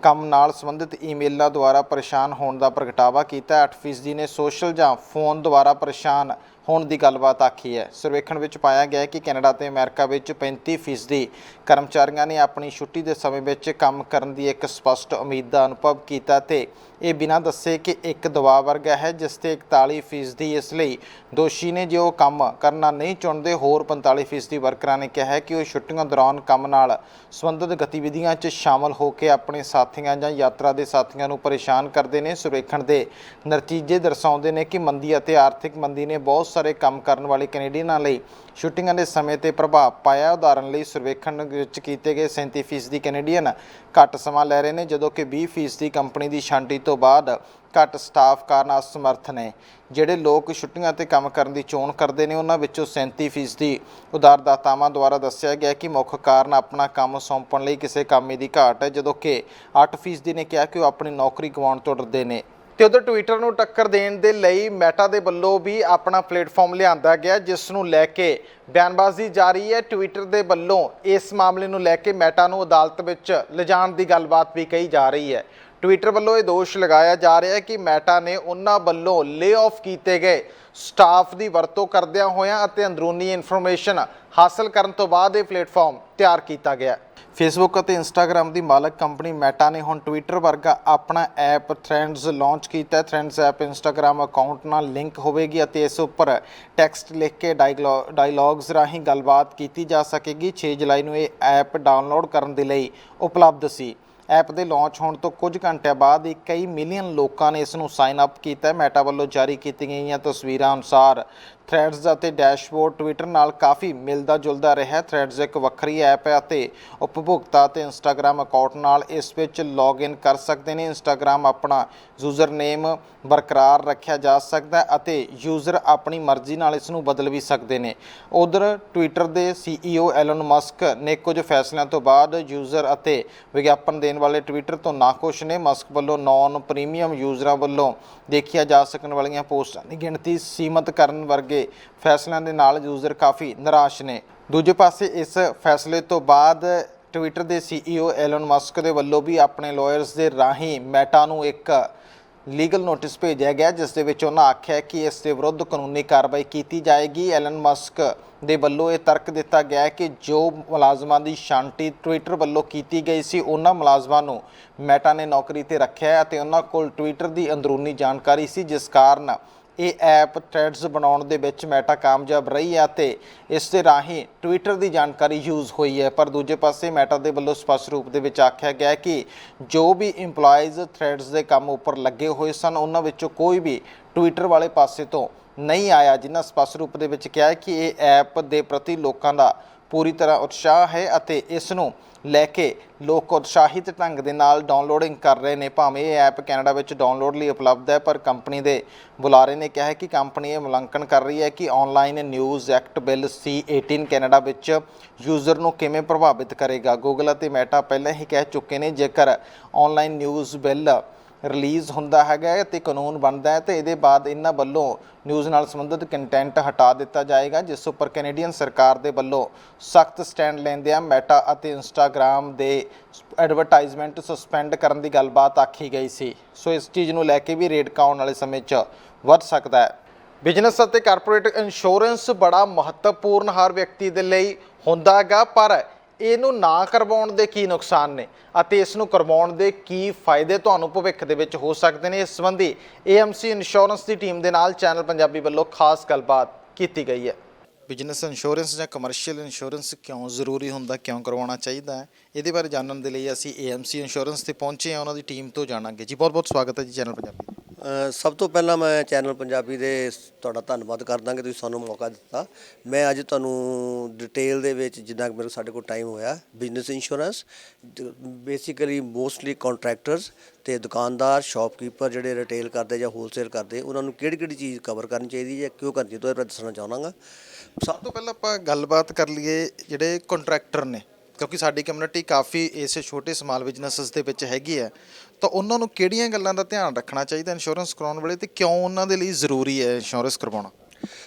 ਕੰਮ ਨਾਲ ਸੰਬੰਧਿਤ ਈਮੇਲਾਂ ਦੁਆਰਾ ਪਰੇਸ਼ਾਨ ਹੋਣ ਦਾ ਪ੍ਰਗਟਾਵਾ ਕੀਤਾ। 8% ਨੇ ਸੋਸ਼ਲ ਜਾਂ ਫੋਨ ਦੁਆਰਾ ਪਰੇਸ਼ਾਨ ਹੋਣ ਦੀ ਗੱਲਬਾਤ ਆਖੀ ਹੈ। ਸਰਵੇਖਣ ਵਿੱਚ ਪਾਇਆ ਗਿਆ ਕਿ ਕੈਨੇਡਾ ਤੇ ਅਮਰੀਕਾ ਵਿੱਚ 35% ਕਰਮਚਾਰੀਆਂ ਨੇ ਆਪਣੀ ਛੁੱਟੀ ਦੇ ਸਮੇਂ ਵਿੱਚ ਕੰਮ ਕਰਨ ਦੀ ਇੱਕ ਸਪਸ਼ਟ ਉਮੀਦ ਦਾ ਅਨੁਭਵ ਕੀਤਾ ਤੇ ਇਹ ਬਿਨਾਂ ਦੱਸੇ ਕਿ ਇੱਕ ਦਬਾਅ ਵਰਗਾ ਹੈ, ਜਿਸ ਤੇ 41% ਇਸ ਲਈ ਦੋਸ਼ੀ ਨੇ ਜੇ ਉਹ ਕੰਮ ਕਰਨਾ ਨਹੀਂ ਚਾਹੁੰਦੇ। ਹੋਰ 45% ਵਰਕਰਾਂ ਨੇ ਕਿਹਾ ਹੈ ਕਿ ਉਹ ਛੁੱਟੀਆਂ ਦੌਰਾਨ ਕੰਮ ਨਾਲ ਸੰਬੰਧਿਤ ਗਤੀਵਿਧੀਆਂ 'ਚ ਸ਼ਾਮਲ ਹੋ ਕੇ ਆਪਣੇ ਸਾਥੀਆਂ ਜਾਂ ਯਾਤਰਾ ਦੇ ਸਾਥੀਆਂ ਨੂੰ ਪਰੇਸ਼ਾਨ ਕਰਦੇ ਨੇ। ਸਰਵੇਖਣ ਦੇ ਨਤੀਜੇ ਦਰਸਾਉਂਦੇ ਨੇ ਕਿ ਮੰਦੀ ਅਤੇ ਆਰਥਿਕ ਮੰਦੀ ਨੇ ਬਹੁਤ ਸਾਰੇ ਕੰਮ ਕਰਨ ਵਾਲੇ ਕੈਨੇਡੀਅਨਾਂ ਲਈ ਛੁੱਟੀਆਂ ਦੇ ਸਮੇਂ 'ਤੇ ਪ੍ਰਭਾਵ ਪਾਇਆ। ਉਦਾਹਰਨ ਲਈ ਸਰਵੇਖਣ ਵਿੱਚ ਕੀਤੇ ਗਏ 37% ਕੈਨੇਡੀਅਨ ਘੱਟ ਸਮਾਂ ਲੈ ਰਹੇ ਨੇ, ਜਦੋਂ ਕਿ 20% ਕੰਪਨੀ ਦੀ ਛਾਂਟੀ ਤੋਂ ਬਾਅਦ ਘੱਟ ਸਟਾਫ ਕਾਰਨ ਅਸਮਰਥ ਨੇ। ਜਿਹੜੇ ਲੋਕ ਛੁੱਟੀਆਂ 'ਤੇ ਕੰਮ ਕਰਨ ਦੀ ਚੋਣ ਕਰਦੇ ਨੇ ਉਹਨਾਂ ਵਿੱਚੋਂ 37% ਉਧਾਰਦਾਤਾਵਾਂ ਦੁਆਰਾ ਦੱਸਿਆ ਗਿਆ ਕਿ ਮੁੱਖ ਕਾਰਨ ਆਪਣਾ ਕੰਮ ਸੌਂਪਣ ਲਈ ਕਿਸੇ ਕਾਮੇ ਦੀ ਘਾਟ ਹੈ, ਜਦੋਂ ਕਿ 8% ਨੇ ਕਿਹਾ ਕਿ ਉਹ ਆਪਣੀ ਨੌਕਰੀ ਗਵਾਉਣ ਤੋਂ ਡਰਦੇ ਨੇ। ਤੇ ਉਧਰ ਟਵਿੱਟਰ ਨੂੰ ਟੱਕਰ ਦੇਣ ਦੇ ਲਈ ਮੈਟਾ ਦੇ ਵੱਲੋਂ ਵੀ ਆਪਣਾ ਪਲੇਟਫਾਰਮ ਲਿਆਂਦਾ ਗਿਆ, ਜਿਸ ਨੂੰ ਲੈ ਕੇ ਬਿਆਨਬਾਜ਼ੀ ਜਾਰੀ ਹੈ। ਟਵਿੱਟਰ ਦੇ ਵੱਲੋਂ ਇਸ ਮਾਮਲੇ ਨੂੰ ਲੈ ਕੇ ਮੈਟਾ ਨੂੰ ਅਦਾਲਤ ਵਿੱਚ ਲਿਜਾਣ ਦੀ ਗੱਲਬਾਤ ਵੀ ਕਹੀ ਜਾ ਰਹੀ ਹੈ। ਟਵਿੱਟਰ ਵੱਲੋਂ ਇਹ ਦੋਸ਼ ਲਗਾਇਆ ਜਾ ਰਿਹਾ ਹੈ ਕਿ ਮੈਟਾ ਨੇ ਉਹਨਾਂ ਵੱਲੋਂ ਲੇ-ਆਫ ਕੀਤੇ ਗਏ ਸਟਾਫ ਦੀ ਵਰਤੋਂ ਕਰਦਿਆਂ ਹੋਇਆਂ ਅਤੇ ਅੰਦਰੂਨੀ ਇਨਫੋਰਮੇਸ਼ਨ ਹਾਸਲ ਕਰਨ ਤੋਂ ਬਾਅਦ ਇਹ ਪਲੇਟਫਾਰਮ ਤਿਆਰ ਕੀਤਾ ਗਿਆ। ਫੇਸਬੁੱਕ ਅਤੇ ਇੰਸਟਾਗ੍ਰਾਮ ਦੀ ਮਾਲਕ ਕੰਪਨੀ ਮੈਟਾ ਨੇ ਹੁਣ ਟਵਿੱਟਰ ਵਰਗਾ ਆਪਣਾ ਐਪ ਥ੍ਰੈਡਸ ਲਾਂਚ ਕੀਤਾ ਹੈ। ਥ੍ਰੈਡਸ ਐਪ ਇੰਸਟਾਗ੍ਰਾਮ ਅਕਾਊਂਟ ਨਾਲ ਲਿੰਕ ਹੋਵੇਗੀ ਅਤੇ ਇਸ ਉੱਪਰ ਟੈਕਸਟ ਲਿਖ ਕੇ ਡਾਇਲੌਗਸ ਰਾਹੀਂ ਗੱਲਬਾਤ ਕੀਤੀ ਜਾ ਸਕੇਗੀ। 6 ਜੁਲਾਈ ਨੂੰ ਇਹ ਐਪ ਡਾਊਨਲੋਡ ਕਰਨ ਦੇ ਲਈ ਉਪਲਬਧ ਸੀ। ਐਪ ਦੇ ਲਾਂਚ ਹੋਣ ਤੋਂ ਕੁਝ ਘੰਟਿਆਂ ਬਾਅਦ ਹੀ ਕਈ ਮਿਲੀਅਨ ਲੋਕਾਂ ਨੇ ਇਸ ਨੂੰ ਸਾਈਨ ਅਪ ਕੀਤਾ। ਮੈਟਾ ਵੱਲੋਂ ਜਾਰੀ ਕੀਤੀਆਂ ਗਈਆਂ ਤਸਵੀਰਾਂ ਅਨੁਸਾਰ ਥ੍ਰੈਡਸ ਅਤੇ ਡੈਸ਼ਬੋਰਡ ਟਵਿੱਟਰ ਨਾਲ ਕਾਫੀ ਮਿਲਦਾ ਜੁਲਦਾ ਰਿਹਾ। ਥ੍ਰੈਡਸ ਇੱਕ ਵੱਖਰੀ ਐਪ ਹੈ ਅਤੇ ਉਪਭੋਗਤਾ ਅਤੇ ਇੰਸਟਾਗ੍ਰਾਮ ਅਕਾਊਂਟ ਨਾਲ ਇਸ ਵਿੱਚ ਲੌਗਇਨ ਕਰ ਸਕਦੇ ਨੇ। ਇੰਸਟਾਗ੍ਰਾਮ ਆਪਣਾ ਯੂਜ਼ਰ ਨੇਮ ਬਰਕਰਾਰ ਰੱਖਿਆ ਜਾ ਸਕਦਾ ਹੈ ਅਤੇ ਯੂਜ਼ਰ ਆਪਣੀ ਮਰਜ਼ੀ ਨਾਲ ਇਸ ਨੂੰ ਬਦਲ ਵੀ ਸਕਦੇ ਨੇ। ਉਧਰ ਟਵਿੱਟਰ ਦੇ CEO ਐਲਨ ਮਸਕ ਨੇ ਕੁਝ ਫੈਸਲਿਆਂ ਤੋਂ ਬਾਅਦ ਯੂਜ਼ਰ ਅਤੇ ਵਿਗਿਆਪਨ ਦੇਣ ਵਾਲੇ ਟਵਿੱਟਰ ਤੋਂ ਨਾਖੁਸ਼ ਨੇ। ਮਸਕ ਵੱਲੋਂ ਨੌਨ ਪ੍ਰੀਮੀਅਮ ਯੂਜ਼ਰਾਂ ਵੱਲੋਂ ਦੇਖੀਆਂ ਜਾ ਸਕਣ ਵਾਲੀਆਂ ਪੋਸਟਾਂ ਦੀ ਗਿਣਤੀ ਸੀਮਤ ਕਰਨ ਵਰਗੇ ਫੈਸਲਿਆਂ ਦੇ ਨਾਲ ਯੂਜ਼ਰ ਕਾਫੀ ਨਿਰਾਸ਼ ਨੇ। ਦੂਜੇ ਪਾਸੇ ਇਸ ਫੈਸਲੇ ਤੋਂ ਬਾਅਦ ਟਵਿੱਟਰ ਦੇ CEO ਐਲਨ ਮਸਕ ਦੇ ਵੱਲੋਂ ਵੀ ਆਪਣੇ ਲਾਇਰਸ ਦੇ ਰਾਹੀਂ ਮੈਟਾ ਨੂੰ ਇੱਕ ਲੀਗਲ ਨੋਟਿਸ ਭੇਜਿਆ ਗਿਆ, ਜਿਸ ਦੇ ਵਿੱਚ ਉਹਨਾਂ ਆਖਿਆ ਕਿ ਇਸ ਦੇ ਵਿਰੁੱਧ ਕਾਨੂੰਨੀ ਕਾਰਵਾਈ ਕੀਤੀ ਜਾਏਗੀ। ਐਲਨ ਮਸਕ ਦੇ ਵੱਲੋਂ ਇਹ ਤਰਕ ਦਿੱਤਾ ਗਿਆ ਕਿ ਜੋ ਮੁਲਾਜ਼ਮਾਂ ਦੀ ਛਾਂਟੀ ਟਵਿੱਟਰ ਵੱਲੋਂ ਕੀਤੀ ਗਈ ਸੀ, ਉਹਨਾਂ ਮੁਲਾਜ਼ਮਾਂ ਨੂੰ ਮੈਟਾ ਨੇ ਨੌਕਰੀ 'ਤੇ ਰੱਖਿਆ ਅਤੇ ਉਹਨਾਂ ਕੋਲ ਟਵਿੱਟਰ ਦੀ ਅੰਦਰੂਨੀ ਜਾਣਕਾਰੀ ਸੀ, ਜਿਸ ਕਾਰਨ ਇਹ ਐਪ ਥ੍ਰੈਡਸ ਬਣਾਉਣ ਦੇ ਵਿੱਚ ਮੈਟਾ ਕਾਮਯਾਬ ਰਹੀ ਹੈ ਅਤੇ ਇਸ ਦੇ ਰਾਹੀਂ ਟਵਿੱਟਰ ਦੀ ਜਾਣਕਾਰੀ ਯੂਜ਼ ਹੋਈ ਹੈ। ਪਰ ਦੂਜੇ ਪਾਸੇ ਮੈਟਾ ਦੇ ਵੱਲੋਂ ਸਪਸ਼ਟ ਰੂਪ ਦੇ ਵਿੱਚ ਆਖਿਆ ਗਿਆ ਕਿ ਜੋ ਵੀ ਇੰਪਲਾਈਜ਼ ਥ੍ਰੈਡਸ ਦੇ ਕੰਮ ਉੱਪਰ ਲੱਗੇ ਹੋਏ ਸਨ, ਉਹਨਾਂ ਵਿੱਚੋਂ ਕੋਈ ਵੀ ਟਵਿੱਟਰ ਵਾਲੇ ਪਾਸੇ ਤੋਂ ਨਹੀਂ ਆਇਆ, ਜਿਨ੍ਹਾਂ ਸਪਸ਼ਟ ਰੂਪ ਦੇ ਵਿੱਚ ਕਿਹਾ ਕਿ ਇਹ ਐਪ ਦੇ ਪ੍ਰਤੀ ਲੋਕਾਂ ਦਾ ਪੂਰੀ ਤਰ੍ਹਾਂ ਉਤਸ਼ਾਹ ਹੈ ਅਤੇ ਇਸ ਨੂੰ ਲੈ ਕੇ ਲੋਕ ਉਤਸ਼ਾਹਿਤ ਢੰਗ ਦੇ ਨਾਲ ਡਾਊਨਲੋਡਿੰਗ ਕਰ ਰਹੇ ਨੇ। ਭਾਵੇਂ ਇਹ ਐਪ ਕੈਨੇਡਾ ਵਿੱਚ ਡਾਊਨਲੋਡ ਲਈ ਉਪਲਬਧ ਹੈ, ਪਰ ਕੰਪਨੀ ਦੇ ਬੁਲਾਰੇ ਨੇ ਕਿਹਾ ਕਿ ਕੰਪਨੀ ਇਹ ਮੁਲਾਂਕਣ ਕਰ ਰਹੀ ਹੈ ਕਿ online news act bill C-18 Canada ਵਿੱਚ ਯੂਜ਼ਰ ਨੂੰ ਕਿਵੇਂ ਪ੍ਰਭਾਵਿਤ ਕਰੇਗਾ। ਗੂਗਲ ਅਤੇ ਮੈਟਾ ਪਹਿਲਾਂ ਹੀ ਕਹਿ ਚੁੱਕੇ ਨੇ ਜੇਕਰ ਆਨਲਾਈਨ ਨਿਊਜ਼ ਬਿੱਲ ਰਿਲੀਜ਼ ਹੁੰਦਾ ਹੈਗਾ ਅਤੇ ਕਾਨੂੰਨ ਬਣਦਾ ਹੈ ਤੇ ਇਹਦੇ ਬਾਅਦ ਇਹਨਾਂ ਵੱਲੋਂ ਨਿਊਜ਼ ਨਾਲ ਸੰਬੰਧਿਤ ਕੰਟੈਂਟ ਹਟਾ ਦਿੱਤਾ ਜਾਏਗਾ, ਜਿਸ ਉੱਪਰ ਕੈਨੇਡੀਅਨ ਸਰਕਾਰ ਦੇ ਵੱਲੋਂ ਸਖਤ ਸਟੈਂਡ ਲੈਂਦਿਆਂ ਮੈਟਾ ਅਤੇ ਇੰਸਟਾਗ੍ਰਾਮ ਦੇ ਐਡਵਰਟਾਈਜ਼ਮੈਂਟ ਸਸਪੈਂਡ ਕਰਨ ਦੀ ਗੱਲਬਾਤ ਆਖੀ ਗਈ ਸੀ। ਸੋ ਇਸ ਚੀਜ਼ ਨੂੰ ਲੈ ਕੇ ਵੀ ਰੇਟ ਆਉਣ ਵਾਲੇ ਸਮੇਂ 'ਚ ਵੱਧ ਸਕਦਾ ਹੈ। ਬਿਜ਼ਨਸ ਅਤੇ ਕਾਰਪੋਰੇਟ ਇੰਸ਼ੋਰੈਂਸ ਬੜਾ ਮਹੱਤਵਪੂਰਨ ਹਰ ਵਿਅਕਤੀ ਦੇ ਲਈ ਹੁੰਦਾ ਹੈਗਾ, ਪਰ ਇਹਨੂੰ ਨਾ ਕਰਵਾਉਣ ਦੇ ਕੀ ਨੁਕਸਾਨ ਨੇ ਅਤੇ ਇਸ ਨੂੰ ਕਰਵਾਉਣ ਦੇ ਕੀ ਫਾਇਦੇ ਤੁਹਾਨੂੰ ਭਵਿੱਖ ਦੇ ਵਿੱਚ ਹੋ ਸਕਦੇ ਨੇ, ਇਸ ਸੰਬੰਧੀ AMC ਇੰਸ਼ੋਰੈਂਸ ਦੀ ਟੀਮ ਦੇ ਨਾਲ ਚੈਨਲ ਪੰਜਾਬੀ ਵੱਲੋਂ ਖਾਸ ਗੱਲਬਾਤ ਕੀਤੀ ਗਈ ਹੈ। ਬਿਜ਼ਨਸ ਇੰਸ਼ੋਰੈਂਸ ਜਾਂ ਕਮਰਸ਼ੀਅਲ ਇੰਸ਼ੋਰੈਂਸ ਕਿਉਂ ਜ਼ਰੂਰੀ ਹੁੰਦਾ, ਕਿਉਂ ਕਰਵਾਉਣਾ ਚਾਹੀਦਾ ਹੈ, ਇਹਦੇ ਬਾਰੇ ਜਾਣਨ ਦੇ ਲਈ ਅਸੀਂ AMC ਇੰਸ਼ੋਰੈਂਸ ਤੇ ਪਹੁੰਚੇ ਹਾਂ। ਉਹਨਾਂ ਦੀ ਟੀਮ ਤੋਂ ਜਾਣਾਂਗੇ। ਜੀ ਬਹੁਤ ਬਹੁਤ ਸਵਾਗਤ ਹੈ ਜੀ ਚੈਨਲ ਪੰਜਾਬੀ। ਸਭ ਤੋਂ ਪਹਿਲਾਂ ਮੈਂ ਚੈਨਲ ਪੰਜਾਬੀ ਦੇ ਤੁਹਾਡਾ ਧੰਨਵਾਦ ਕਰਦਾ ਕਿ ਤੁਸੀਂ ਸਾਨੂੰ ਮੌਕਾ ਦਿੱਤਾ। ਮੈਂ ਅੱਜ ਤੁਹਾਨੂੰ ਡਿਟੇਲ ਦੇ ਵਿੱਚ ਜਿੰਨਾ ਕੁ ਸਾਡੇ ਕੋਲ ਟਾਈਮ ਹੋਇਆ business insurance basically mostly contractors ਤੇ ਦੁਕਾਨਦਾਰ ਸ਼ਾਪਕੀਪਰ ਜਿਹੜੇ ਰਿਟੇਲ ਕਰਦੇ ਜਾਂ ਹੋਲਸੇਲ ਕਰਦੇ ਉਹਨਾਂ ਨੂੰ ਕਿਹੜੀ ਚੀਜ਼ ਕਵਰ ਕਰਨੀ ਚਾਹੀਦੀ ਹੈ ਕਿਉਂ ਕਰਨੀ ਚਾਹੀਦੀ ਉਹ ਦੱਸਣਾ ਚਾਹਾਂਗਾ। ਸਭ ਤੋਂ ਪਹਿਲਾਂ ਆਪਾਂ ਗੱਲਬਾਤ ਕਰ ਲਈਏ ਜਿਹੜੇ ਕੰਟਰੈਕਟਰ ਨੇ, ਕਿਉਂਕਿ ਸਾਡੀ ਕਮਿਊਨਿਟੀ ਕਾਫੀ ਇਸ ਛੋਟੇ ਸਮਾਲ ਬਿਜ਼ਨੈਸਸ ਦੇ ਵਿੱਚ ਹੈਗੀ ਹੈ, ਤਾਂ ਉਹਨਾਂ ਨੂੰ ਕਿਹੜੀਆਂ ਗੱਲਾਂ ਦਾ ਧਿਆਨ ਰੱਖਣਾ ਚਾਹੀਦਾ ਇੰਸ਼ੋਰੈਂਸ ਕਰਾਉਣ ਵੇਲੇ ਤੇ ਕਿਉਂ ਉਹਨਾਂ ਦੇ ਲਈ ਜ਼ਰੂਰੀ ਹੈ ਇੰਸ਼ੋਰੈਂਸ ਕਰਵਾਉਣਾ?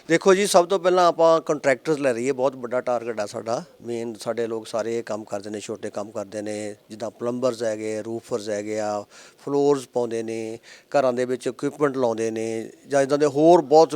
ਦੇਖੋ ਜੀ, ਸਭ ਤੋਂ ਪਹਿਲਾਂ ਆਪਾਂ ਕੰਟਰੈਕਟਰਸ ਲੈ ਰਹੀਏ, ਬਹੁਤ ਵੱਡਾ ਟਾਰਗੇਟ ਆ ਸਾਡਾ। ਮੇਨ ਸਾਡੇ ਲੋਕ ਸਾਰੇ ਇਹ ਕੰਮ ਕਰਦੇ ਨੇ, ਛੋਟੇ ਕੰਮ ਕਰਦੇ ਨੇ, ਜਿੱਦਾਂ ਪਲੰਬਰਸ ਹੈਗੇ, ਰੂਫਰਸ ਹੈਗੇ ਆ, ਫਲੋਰਸ ਪਾਉਂਦੇ ਨੇ, ਘਰਾਂ ਦੇ ਵਿੱਚ ਇਕਵਿਪਮੈਂਟ ਲਾਉਂਦੇ ਨੇ, ਜਾਂ ਇੱਦਾਂ ਦੇ ਹੋਰ ਬਹੁਤ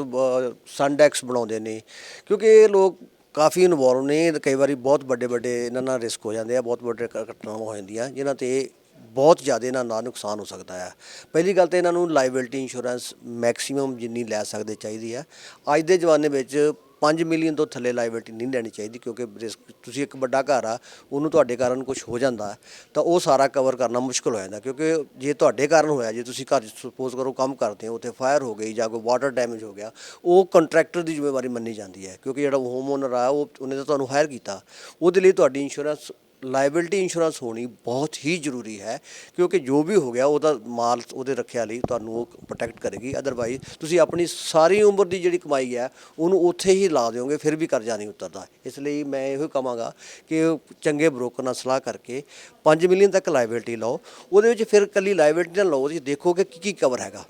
ਸਨਡੈਕਸ ਬਣਾਉਂਦੇ ਨੇ। ਕਿਉਂਕਿ ਇਹ ਲੋਕ ਕਾਫੀ ਇਨਵੋਲਵ ਨੇ, ਕਈ ਵਾਰੀ ਬਹੁਤ ਵੱਡੇ ਇਹਨਾਂ ਨਾਲ ਰਿਸਕ ਹੋ ਜਾਂਦੇ ਆ, ਬਹੁਤ ਵੱਡੇ ਘਟਨਾਵਾਂ ਹੋ ਜਾਂਦੀਆਂ ਜਿਨ੍ਹਾਂ 'ਤੇ ਬਹੁਤ ਜ਼ਿਆਦਾ ਇਹਨਾਂ ਨਾਲ ਨੁਕਸਾਨ ਹੋ ਸਕਦਾ ਹੈ। ਪਹਿਲੀ ਗੱਲ ਤਾਂ ਇਹਨਾਂ ਨੂੰ ਲਾਇਬਿਲਟੀ ਇੰਸ਼ੋਰੈਂਸ ਮੈਕਸੀਮਮ ਜਿੰਨੀ ਲੈ ਸਕਦੇ ਚਾਹੀਦੀ ਹੈ। ਅੱਜ ਦੇ ਜ਼ਮਾਨੇ ਵਿੱਚ 5 ਮਿਲੀਅਨ ਤੋਂ ਥੱਲੇ ਲਾਇਬਿਲਟੀ ਨਹੀਂ ਲੈਣੀ ਚਾਹੀਦੀ, ਕਿਉਂਕਿ ਰਿਸਕ ਤੁਸੀਂ ਇੱਕ ਵੱਡਾ ਘਰ ਆ ਉਹਨੂੰ ਤੁਹਾਡੇ ਕਾਰਨ ਕੁਝ ਹੋ ਜਾਂਦਾ ਤਾਂ ਉਹ ਸਾਰਾ ਕਵਰ ਕਰਨਾ ਮੁਸ਼ਕਿਲ ਹੋ ਜਾਂਦਾ। ਕਿਉਂਕਿ ਜੇ ਤੁਹਾਡੇ ਕਾਰਨ ਹੋਇਆ, ਜੇ ਤੁਸੀਂ ਘਰ ਸਪੋਜ਼ ਕਰੋ ਕੰਮ ਕਰਦੇ ਹੋ, ਉੱਥੇ ਫਾਇਰ ਹੋ ਗਈ ਜਾਂ ਕੋਈ ਵਾਟਰ ਡੈਮੇਜ ਹੋ ਗਿਆ, ਉਹ ਕੰਟਰੈਕਟਰ ਦੀ ਜ਼ਿੰਮੇਵਾਰੀ ਮੰਨੀ ਜਾਂਦੀ ਹੈ। ਕਿਉਂਕਿ ਜਿਹੜਾ ਹੋਮ ਓਨਰ ਆ ਉਹਨੇ ਤਾਂ ਤੁਹਾਨੂੰ ਹਾਇਰ ਕੀਤਾ, ਉਹਦੇ ਲਈ ਤੁਹਾਡੀ ਇੰਸ਼ੋਰੈਂਸ ਲਾਇਬਿਲਟੀ ਇੰਸ਼ੋਰੈਂਸ ਹੋਣੀ ਬਹੁਤ ਹੀ ਜ਼ਰੂਰੀ ਹੈ। ਕਿਉਂਕਿ ਜੋ ਵੀ ਹੋ ਗਿਆ ਉਹਦਾ ਮਾਲ ਉਹਦੇ ਰੱਖਿਆ ਲਈ ਤੁਹਾਨੂੰ ਉਹ ਪ੍ਰੋਟੈਕਟ ਕਰੇਗੀ। ਅਦਰਵਾਈਜ਼ ਤੁਸੀਂ ਆਪਣੀ ਸਾਰੀ ਉਮਰ ਦੀ ਜਿਹੜੀ ਕਮਾਈ ਹੈ ਉਹਨੂੰ ਉੱਥੇ ਹੀ ਲਾ ਦਿਓਗੇ, ਫਿਰ ਵੀ ਕਰਜ਼ਾ ਨਹੀਂ ਉਤਰਦਾ। ਇਸ ਲਈ ਮੈਂ ਇਹੋ ਕਹਾਂਗਾ ਕਿ ਚੰਗੇ ਬ੍ਰੋਕਰ ਨਾਲ ਸਲਾਹ ਕਰਕੇ 5 ਮਿਲੀਅਨ ਤੱਕ ਲਾਇਬਿਲਟੀ ਲਓ। ਉਹਦੇ ਵਿੱਚ ਫਿਰ ਇਕੱਲੀ ਲਾਇਬਿਲਟੀ ਨਾਲ ਲਓ, ਤੁਸੀਂ ਦੇਖੋ ਕਿ ਕੀ ਕਵਰ ਹੈਗਾ।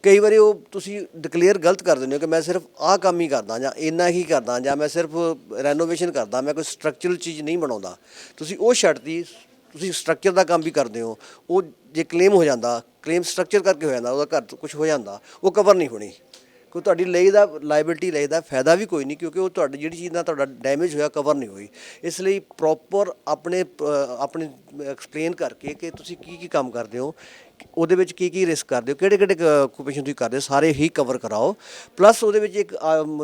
ਕਈ ਵਾਰੀ ਉਹ ਤੁਸੀਂ ਡਿਕਲੇਅਰ ਗਲਤ ਕਰ ਦਿੰਦੇ ਹੋ ਕਿ ਮੈਂ ਸਿਰਫ ਆਹ ਕੰਮ ਹੀ ਕਰਦਾ ਜਾਂ ਇੰਨਾ ਹੀ ਕਰਦਾ ਜਾਂ ਮੈਂ ਸਿਰਫ ਰੈਨੋਵੇਸ਼ਨ ਕਰਦਾ, ਮੈਂ ਕੋਈ ਸਟਰਕਚਰਲ ਚੀਜ਼ ਨਹੀਂ ਬਣਾਉਂਦਾ। ਤੁਸੀਂ ਉਹ ਛੱਡਤੀ, ਤੁਸੀਂ ਸਟਰਕਚਰ ਦਾ ਕੰਮ ਵੀ ਕਰਦੇ ਹੋ। ਉਹ ਜੇ ਕਲੇਮ ਹੋ ਜਾਂਦਾ, ਕਲੇਮ ਸਟਰਕਚਰ ਕਰਕੇ ਹੋ ਜਾਂਦਾ, ਉਹਦਾ ਘਰ ਕੁਝ ਹੋ ਜਾਂਦਾ, ਉਹ ਕਵਰ ਨਹੀਂ ਹੋਣੀ। ਕੋਈ ਤੁਹਾਡੀ ਲਈ ਦਾ ਲਾਇਬਿਲਟੀ ਲਈ ਦਾ ਫਾਇਦਾ ਵੀ ਕੋਈ ਨਹੀਂ, ਕਿਉਂਕਿ ਉਹ ਤੁਹਾਡੀ ਜਿਹੜੀ ਚੀਜ਼ ਨਾਲ ਤੁਹਾਡਾ ਡੈਮੇਜ ਹੋਇਆ ਕਵਰ ਨਹੀਂ ਹੋਈ। ਇਸ ਲਈ ਪ੍ਰੋਪਰ ਆਪਣੇ ਐਕਸਪਲੇਨ ਕਰਕੇ ਕਿ ਤੁਸੀਂ ਕੀ ਕੰਮ ਕਰਦੇ ਹੋ, ਉਹਦੇ ਵਿੱਚ ਕੀ ਰਿਸਕ ਕਰਦੇ ਹੋ, ਕਿਹੜੇ ਆਕੂਪੇਸ਼ਨ ਤੁਸੀਂ ਕਰਦੇ ਹੋ, ਸਾਰੇ ਹੀ ਕਵਰ ਕਰਾਓ। ਪਲੱਸ ਉਹਦੇ ਵਿੱਚ ਇੱਕ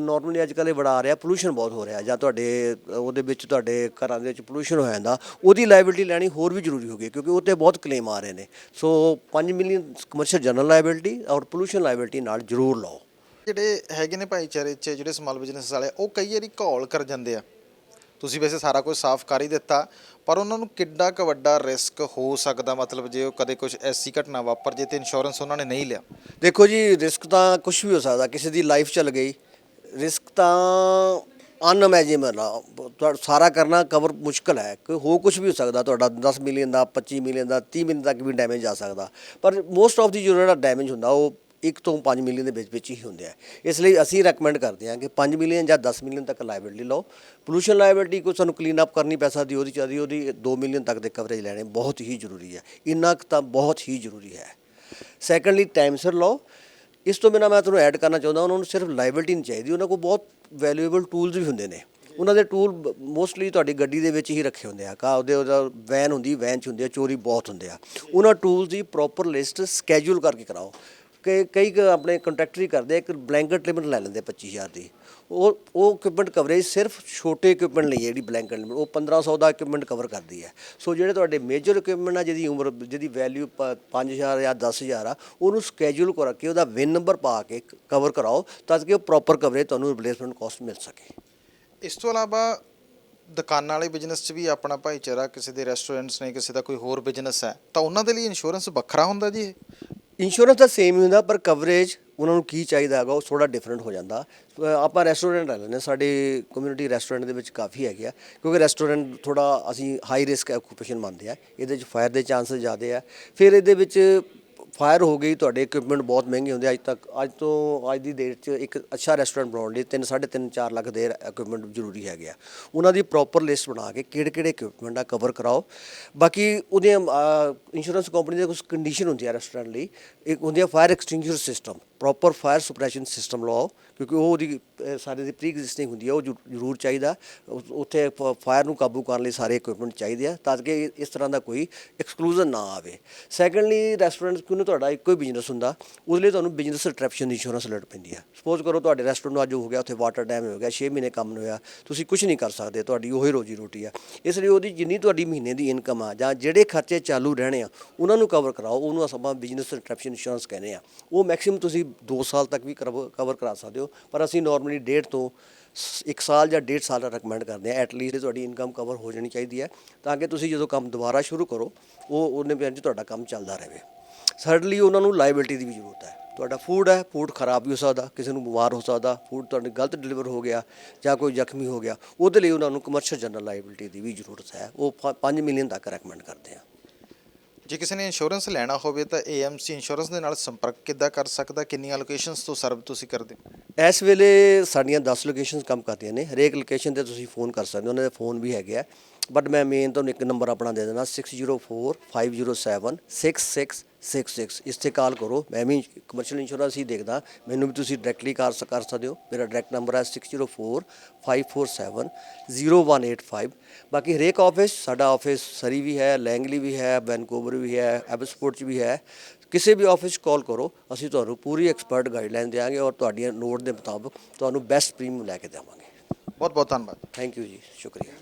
ਨੋਰਮਲੀ ਅੱਜ ਕੱਲ੍ਹ ਇਹ ਬੜਾ ਆ ਰਿਹਾ, ਪੋਲੂਸ਼ਨ ਬਹੁਤ ਹੋ ਰਿਹਾ, ਜਾਂ ਤੁਹਾਡੇ ਉਹਦੇ ਵਿੱਚ ਤੁਹਾਡੇ ਘਰਾਂ ਦੇ ਵਿੱਚ ਪੋਲੂਸ਼ਨ ਹੋ ਜਾਂਦਾ, ਉਹਦੀ ਲਾਇਬਿਲਟੀ ਲੈਣੀ ਹੋਰ ਵੀ ਜ਼ਰੂਰੀ ਹੋ ਗਈ, ਕਿਉਂਕਿ ਉਹ 'ਤੇ ਬਹੁਤ ਕਲੇਮ ਆ ਰਹੇ ਨੇ। ਸੋ 5 ਮਿਲੀਅਨ ਕਮਰਸ਼ੀਅਲ ਜਨਰਲ ਲਾਇਬਿਲਟੀ ਔਰ ਪੋਲੂਸ਼ਨ ਲਾਇਬਿਲਟੀ ਨਾਲ ਜ਼ਰੂਰ ਲਓ। ਜਿਹੜੇ ਹੈਗੇ ਨੇ ਭਾਈਚਾਰੇ 'ਚ ਜਿਹੜੇ ਸਮਾਲ ਬਿਜ਼ਨਸ ਵਾਲੇ, ਉਹ ਕਈ ਵਾਰੀ ਘੋਲ ਕਰ ਜਾਂਦੇ ਆ। ਤੁਸੀਂ ਵੈਸੇ ਸਾਰਾ ਕੁਝ ਸਾਫ਼ ਕਰ ਹੀ ਦਿੱਤਾ, ਪਰ ਉਹਨਾਂ ਨੂੰ ਕਿੱਡਾ ਕੁ ਵੱਡਾ ਰਿਸਕ ਹੋ ਸਕਦਾ, ਮਤਲਬ ਜੇ ਉਹ ਕਦੇ ਕੁਝ ਐਸੀ ਘਟਨਾ ਵਾਪਰ ਜੇ ਤੇ ਇੰਸ਼ੋਰੈਂਸ ਉਹਨਾਂ ਨੇ ਨਹੀਂ ਲਿਆ? ਦੇਖੋ ਜੀ, ਰਿਸਕ ਤਾਂ ਕੁਝ ਵੀ ਹੋ ਸਕਦਾ, ਕਿਸੇ ਦੀ ਲਾਈਫ ਚਲ ਗਈ। ਰਿਸਕ ਤਾਂ ਅਨਇਮੈਜਿਨੇਬਲ ਆ, ਸਾਰਾ ਕਰਨਾ ਕਵਰ ਮੁਸ਼ਕਲ ਹੈ। ਹੋ ਕੁਝ ਵੀ ਹੋ ਸਕਦਾ, ਤੁਹਾਡਾ 10 ਮਿਲੀਅਨ ਦਾ, 25 ਮਿਲੀਅਨ ਦਾ, 30 ਮਿਲੀਅਨ ਤੱਕ ਵੀ ਡੈਮੇਜ ਆ ਸਕਦਾ। ਪਰ ਮੋਸਟ ਆਫ ਦੀ ਜਿਹੜਾ ਡੈਮੇਜ ਹੁੰਦਾ ਉਹ 1 ਤੋਂ 5 ਮਿਲੀਅਨ ਦੇ ਵਿੱਚ ਹੀ ਹੁੰਦੇ ਆ। ਇਸ ਲਈ ਅਸੀਂ ਰეკਮੈਂਡ ਕਰਦੇ ਹਾਂ ਕਿ 5 ਮਿਲੀਅਨ ਜਾਂ 10 ਮਿਲੀਅਨ ਤੱਕ ਲਾਇਬਿਲਟੀ ਲਓ। ਪੋਲੂਸ਼ਨ ਲਾਇਬਿਲਟੀ ਕੋਈ ਸਾਨੂੰ ਕਲੀਨ ਅਪ ਕਰਨੀ ਪੈ ਸਕਦੀ, ਉਹਦੀ 2 ਮਿਲੀਅਨ ਤੱਕ ਦੇ ਕਵਰੇਜ ਲੈਣੇ ਬਹੁਤ ਹੀ ਜ਼ਰੂਰੀ ਹੈ। ਇੰਨਾ ਕੁ ਤਾਂ ਬਹੁਤ ਹੀ ਜ਼ਰੂਰੀ ਹੈ। ਸੈਕੰਡਲੀ, ਟਾਈਮ ਸਿਰ ਲਓ। ਇਸ ਤੋਂ ਬਿਨਾਂ ਮੈਂ ਤੁਹਾਨੂੰ ਐਡ ਕਰਨਾ ਚਾਹੁੰਦਾ, ਉਹਨਾਂ ਨੂੰ ਸਿਰਫ ਲਾਇਬਿਲਟੀ ਨਹੀਂ ਚਾਹੀਦੀ, ਉਹਨਾਂ ਕੋਲ ਬਹੁਤ ਵੈਲਿਊਏਬਲ ਟੂਲਸ ਵੀ ਹੁੰਦੇ ਨੇ। ਉਹਨਾਂ ਦੇ ਟੂਲ ਮੋਸਟਲੀ ਤੁਹਾਡੀ ਗੱਡੀ ਦੇ ਵਿੱਚ ਹੀ ਰੱਖੇ ਹੁੰਦੇ ਆ। ਉਹਦਾ ਵੈਨ ਹੁੰਦੀ, ਵੈਨ 'ਚ ਹੁੰਦੇ ਆ, ਚੋਰੀ ਬਹੁਤ ਹੁੰਦੇ ਆ। ਉਹਨਾਂ ਟੂਲਸ ਦੀ ਪ੍ਰੋਪਰ ਲਿਸਟ ਸਕੈਜੂਲ ਕਰਕੇ ਕਰਾਓ। ਕਈ ਆਪਣੇ ਕੰਟਰੈਕਟਰ ਹੀ ਕਰਦੇ, ਇੱਕ ਬਲੈਂਕਟ ਲਿਮਿਟ ਲੈ ਲੈਂਦੇ 25,000 ਦੀ। ਉਹ ਇਕਵਿਪਮੈਂਟ ਕਵਰੇਜ ਸਿਰਫ ਛੋਟੇ ਇਕਵਿਪਮੈਂਟ ਲਈ ਹੈ। ਜਿਹੜੀ ਬਲੈਂਕਟ ਲਿਮਿਟ ਉਹ 1500 ਦਾ ਇਕਵਿਪਮੈਂਟ ਕਵਰ ਕਰਦੀ ਹੈ। ਸੋ ਜਿਹੜੇ ਤੁਹਾਡੇ ਮੇਜਰ ਇਕਵਿਪਮੈਂਟ ਆ, ਜਿਹਦੀ ਵੈਲਿਊ 5,000 ਜਾਂ 10,000 ਆ, ਉਹਨੂੰ ਸਕੈਜੂਲ ਕਰਕੇ ਉਹਦਾ ਵਿਨ ਨੰਬਰ ਪਾ ਕੇ ਕਵਰ ਕਰਾਓ, ਤਾਂ ਕਿ ਉਹ ਪ੍ਰੋਪਰ ਕਵਰੇਜ ਤੁਹਾਨੂੰ ਰਿਪਲੇਸਮੈਂਟ ਕਾਸਟ ਮਿਲ ਸਕੇ। ਇਸ ਤੋਂ ਇਲਾਵਾ ਦੁਕਾਨਾਂ ਵਾਲੇ ਬਿਜ਼ਨਸ 'ਚ ਵੀ ਆਪਣਾ ਭਾਈਚਾਰਾ, ਕਿਸੇ ਦੇ ਰੈਸਟੋਰੈਂਟਸ ਨੇ, ਕਿਸੇ ਦਾ ਕੋਈ ਹੋਰ ਬਿਜ਼ਨਸ ਹੈ, ਤਾਂ ਉਹਨਾਂ ਦੇ ਲਈ ਇੰਸ਼ੋਰੈਂਸ ਵੱਖਰਾ ਹੁੰਦਾ ਜੀ? ਇੰਸ਼ੋਰੈਂਸ ਤਾਂ ਸੇਮ ਹੀ ਹੁੰਦਾ, ਪਰ ਕਵਰੇਜ ਉਹਨਾਂ ਨੂੰ ਕੀ ਚਾਹੀਦਾ ਹੈਗਾ ਉਹ ਥੋੜ੍ਹਾ ਡਿਫਰੈਂਟ ਹੋ ਜਾਂਦਾ। ਆਪਾਂ ਰੈਸਟੋਰੈਂਟ ਲੈ ਲੈਂਦੇ, ਸਾਡੀ ਕਮਿਊਨਿਟੀ ਰੈਸਟੋਰੈਂਟ ਦੇ ਵਿੱਚ ਕਾਫੀ ਹੈਗੇ ਆ, ਕਿਉਂਕਿ ਰੈਸਟੋਰੈਂਟ ਥੋੜ੍ਹਾ ਅਸੀਂ ਹਾਈ ਰਿਸਕ ਆਕੂਪੇਸ਼ਨ ਮੰਨਦੇ ਆ। ਇਹਦੇ 'ਚ ਫਾਇਰ ਦੇ ਚਾਂਸਸ ਜ਼ਿਆਦਾ ਆ। ਫਿਰ ਇਹਦੇ ਵਿੱਚ ਫਾਇਰ ਹੋ ਗਈ, ਤੁਹਾਡੇ ਇਕਵਿਪਮੈਂਟ ਬਹੁਤ ਮਹਿੰਗੇ ਹੁੰਦੇ। ਅੱਜ ਦੀ ਡੇਟ 'ਚ ਇੱਕ ਅੱਛਾ ਰੈਸਟੋਰੈਂਟ ਬਣਾਉਣ ਲਈ 3-3.5 ਲੱਖ ਦੇ ਇਕਵਿਪਮੈਂਟ ਜ਼ਰੂਰੀ ਹੈਗੇ ਆ। ਉਹਨਾਂ ਦੀ ਪ੍ਰੋਪਰ ਲਿਸਟ ਬਣਾ ਕੇ ਕਿਹੜੇ ਇਕਵਿਪਮੈਂਟ ਆ ਕਵਰ ਕਰਾਓ। ਬਾਕੀ ਉਹਦੀਆਂ ਇੰਸ਼ੋਰੈਂਸ ਕੰਪਨੀ ਦੇ ਕੁਝ ਕੰਡੀਸ਼ਨ ਹੁੰਦੀਆਂ ਰੈਸਟੋਰੈਂਟ ਲਈ। ਇੱਕ ਹੁੰਦੀ ਆ fire extinguisher system, proper fire suppression system ਲਓ, ਕਿਉਂਕਿ ਉਹ ਉਹਦੀ ਸਾਰੇ ਦੀ ਪ੍ਰੀ ਐਗਜ਼ਿਸਟਿੰਗ ਹੁੰਦੀ ਹੈ, ਉਹ ਜ਼ਰੂਰ ਚਾਹੀਦਾ। ਉੱਥੇ ਫਾਇਰ ਨੂੰ ਕਾਬੂ ਕਰਨ ਲਈ ਸਾਰੇ ਇਕਵਿਪਮੈਂਟ ਚਾਹੀਦੇ ਆ, ਤਾਂ ਕਿ ਇਸ ਤਰ੍ਹਾਂ ਦਾ ਕੋਈ ਐਕਸਕਲੂਜ਼ਨ ਨਾ ਆਵੇ। ਸੈਕੰਡਲੀ, ਰੈਸਟੋਰੈਂਟ ਕਿਉਂ ਤੁਹਾਡਾ ਇੱਕੋ ਹੀ ਬਿਜ਼ਨਸ ਹੁੰਦਾ, ਉਹਦੇ ਲਈ ਤੁਹਾਨੂੰ ਬਿਜ਼ਨਸ ਇੰਟਰਪਸ਼ਨ ਇੰਸ਼ੋਰੈਂਸ ਲੈਣੀ ਪੈਂਦੀ ਹੈ। ਸਪੋਜ਼ ਕਰੋ ਤੁਹਾਡੇ ਰੈਸਟੋਰੈਂਟ ਨੂੰ ਅੱਜ ਹੋ ਗਿਆ, ਉੱਥੇ ਵਾਟਰ ਡੈਮ ਹੋ ਗਿਆ, 6 ਮਹੀਨੇ ਕੰਮ ਨਹੀਂ ਹੋਇਆ, ਤੁਸੀਂ ਕੁਝ ਨਹੀਂ ਕਰ ਸਕਦੇ, ਤੁਹਾਡੀ ਉਹੀ ਰੋਜੀ ਰੋਟੀ ਆ। ਇਸ ਲਈ ਉਹਦੀ ਜਿੰਨੀ ਤੁਹਾਡੀ ਮਹੀਨੇ ਦੀ ਇਨਕਮ ਆ ਜਾਂ ਜਿਹੜੇ ਖਰਚੇ ਚਾਲੂ ਰਹਿਣੇ ਆ ਉਹਨਾਂ ਨੂੰ ਕਵਰ ਕਰਾਓ, ਉਹਨੂੰ ਆਪਾਂ ਬਿਜ਼ਨਸ ਇੰਟਰਪਸ਼ਨ ਇੰਸ਼ੋਰੈਂਸ ਕਹਿੰਦੇ ਆ। ਉਹ ਮੈਕਸਿਮਮ ਤੁਸੀਂ 2 ਸਾਲ ਤੱਕ ਵੀ ਕਵਰ ਕਰਾ ਸਕਦੇ ਹੋ, ਪਰ ਅਸੀਂ ਨਾਰਮਲੀ 1.5 ਤੋਂ 1 ਸਾਲ ਜਾਂ 1.5 ਸਾਲ ਰეკਮੈਂਡ ਕਰਦੇ ਹਾਂ। ਐਟਲੀਸਟ ਤੁਹਾਡੀ ਇਨਕਮ ਕਵਰ ਹੋ ਜਾਣੀ ਚਾਹੀਦੀ ਹੈ, ਤਾਂ ਕਿ ਤੁਸੀਂ ਜਦੋਂ ਕੰਮ ਦੁਬਾਰਾ ਸ਼ੁਰੂ ਕਰੋ ਉਹਨੇ ਵਿੱਚ ਤੁਹਾਡਾ ਕੰਮ ਚੱਲਦਾ ਰਹੇ। ਸਰਡਲੀ ਉਹਨਾਂ ਨੂੰ ਲਾਇਬਿਲਿਟੀ ਦੀ ਵੀ ਜ਼ਰੂਰਤ ਹੈ। ਤੁਹਾਡਾ ਫੂਡ ਹੈ, ਫੂਡ ਖਰਾਬ ਵੀ ਹੋ ਸਕਦਾ, ਕਿਸੇ ਨੂੰ ਬਿਮਾਰ ਹੋ ਸਕਦਾ, ਫੂਡ ਤੁਹਾਨੂੰ ਗਲਤ ਡਿਲੀਵਰ ਹੋ ਗਿਆ ਜਾਂ ਕੋਈ ਜ਼ਖਮੀ ਹੋ ਗਿਆ, ਉਹਦੇ ਲਈ ਉਹਨਾਂ ਨੂੰ ਕਮਰਸ਼ੀਅਲ ਜਨਰਲ ਲਾਇਬਿਲਿਟੀ ਦੀ ਵੀ ਜ਼ਰੂਰਤ ਹੈ। ਉਹ 5 ਮਿਲੀਅਨ ਤੱਕ ਰეკਮੈਂਡ ਕਰਦੇ ਆ। ਜੇ ਕਿਸੇ ਨੇ ਇੰਸ਼ੋਰੈਂਸ ਲੈਣਾ ਹੋਵੇ ਤਾਂ AMC ਇੰਸ਼ੋਰੈਂਸ ਦੇ ਨਾਲ ਸੰਪਰਕ ਕਿੱਦਾਂ ਕਰ ਸਕਦਾ? ਕਿੰਨੀਆਂ ਲੋਕੇਸ਼ਨਸ ਤੋਂ ਸਰਵ ਤੁਸੀਂ ਕਰਦੇ? ਇਸ ਵੇਲੇ ਸਾਡੀਆਂ 10 ਲੋਕੇਸ਼ਨਸ ਕੰਮ ਕਰਦੀਆਂ ਨੇ। ਹਰੇਕ ਲੋਕੇਸ਼ਨ 'ਤੇ ਤੁਸੀਂ ਫੋਨ ਕਰ ਸਕਦੇ ਹੋ, ਉਹਨਾਂ ਦੇ ਫੋਨ ਵੀ ਹੈਗੇ ਆ, ਬਟ ਮੈਂ ਮੇਨ ਤੁਹਾਨੂੰ ਇੱਕ ਨੰਬਰ ਆਪਣਾ ਦੇ ਦੇਣਾ 6045076666। ਇਸ 'ਤੇ ਕਾਲ ਕਰੋ। ਮੈਂ ਵੀ ਕਮਰਸ਼ੀਅਲ ਇੰਸ਼ੋਰੈਂਸ ਹੀ ਦੇਖਦਾ, ਮੈਨੂੰ ਵੀ ਤੁਸੀਂ ਡਾਇਰੈਕਟਲੀ ਕਰ ਸਕਦੇ ਹੋ। ਮੇਰਾ ਡਾਇਰੈਕਟ ਨੰਬਰ ਹੈ 6045470185। ਬਾਕੀ ਹਰੇਕ ਆਫਿਸ, ਸਾਡਾ ਆਫਿਸ ਸਰੀ ਵੀ ਹੈ, ਲੈਂਗਲੀ ਵੀ ਹੈ, ਵੈਨਕੂਵਰ ਵੀ ਹੈ, ਐਬਸਪੋਰਟ 'ਚ ਵੀ ਹੈ। ਕਿਸੇ ਵੀ ਆਫਿਸ ਕਾਲ ਕਰੋ, ਅਸੀਂ ਤੁਹਾਨੂੰ ਪੂਰੀ ਐਕਸਪਰਟ ਗਾਈਡਲਾਈਨ ਦੇਵਾਂਗੇ ਔਰ ਤੁਹਾਡੀਆਂ ਨੋਟ ਦੇ ਮੁਤਾਬਕ ਤੁਹਾਨੂੰ ਬੈਸਟ ਪ੍ਰੀਮੀਅਮ ਲੈ ਕੇ ਦੇਵਾਂਗੇ। ਬਹੁਤ ਬਹੁਤ ਧੰਨਵਾਦ। ਥੈਂਕ ਯੂ ਜੀ, ਸ਼ੁਕਰੀਆ।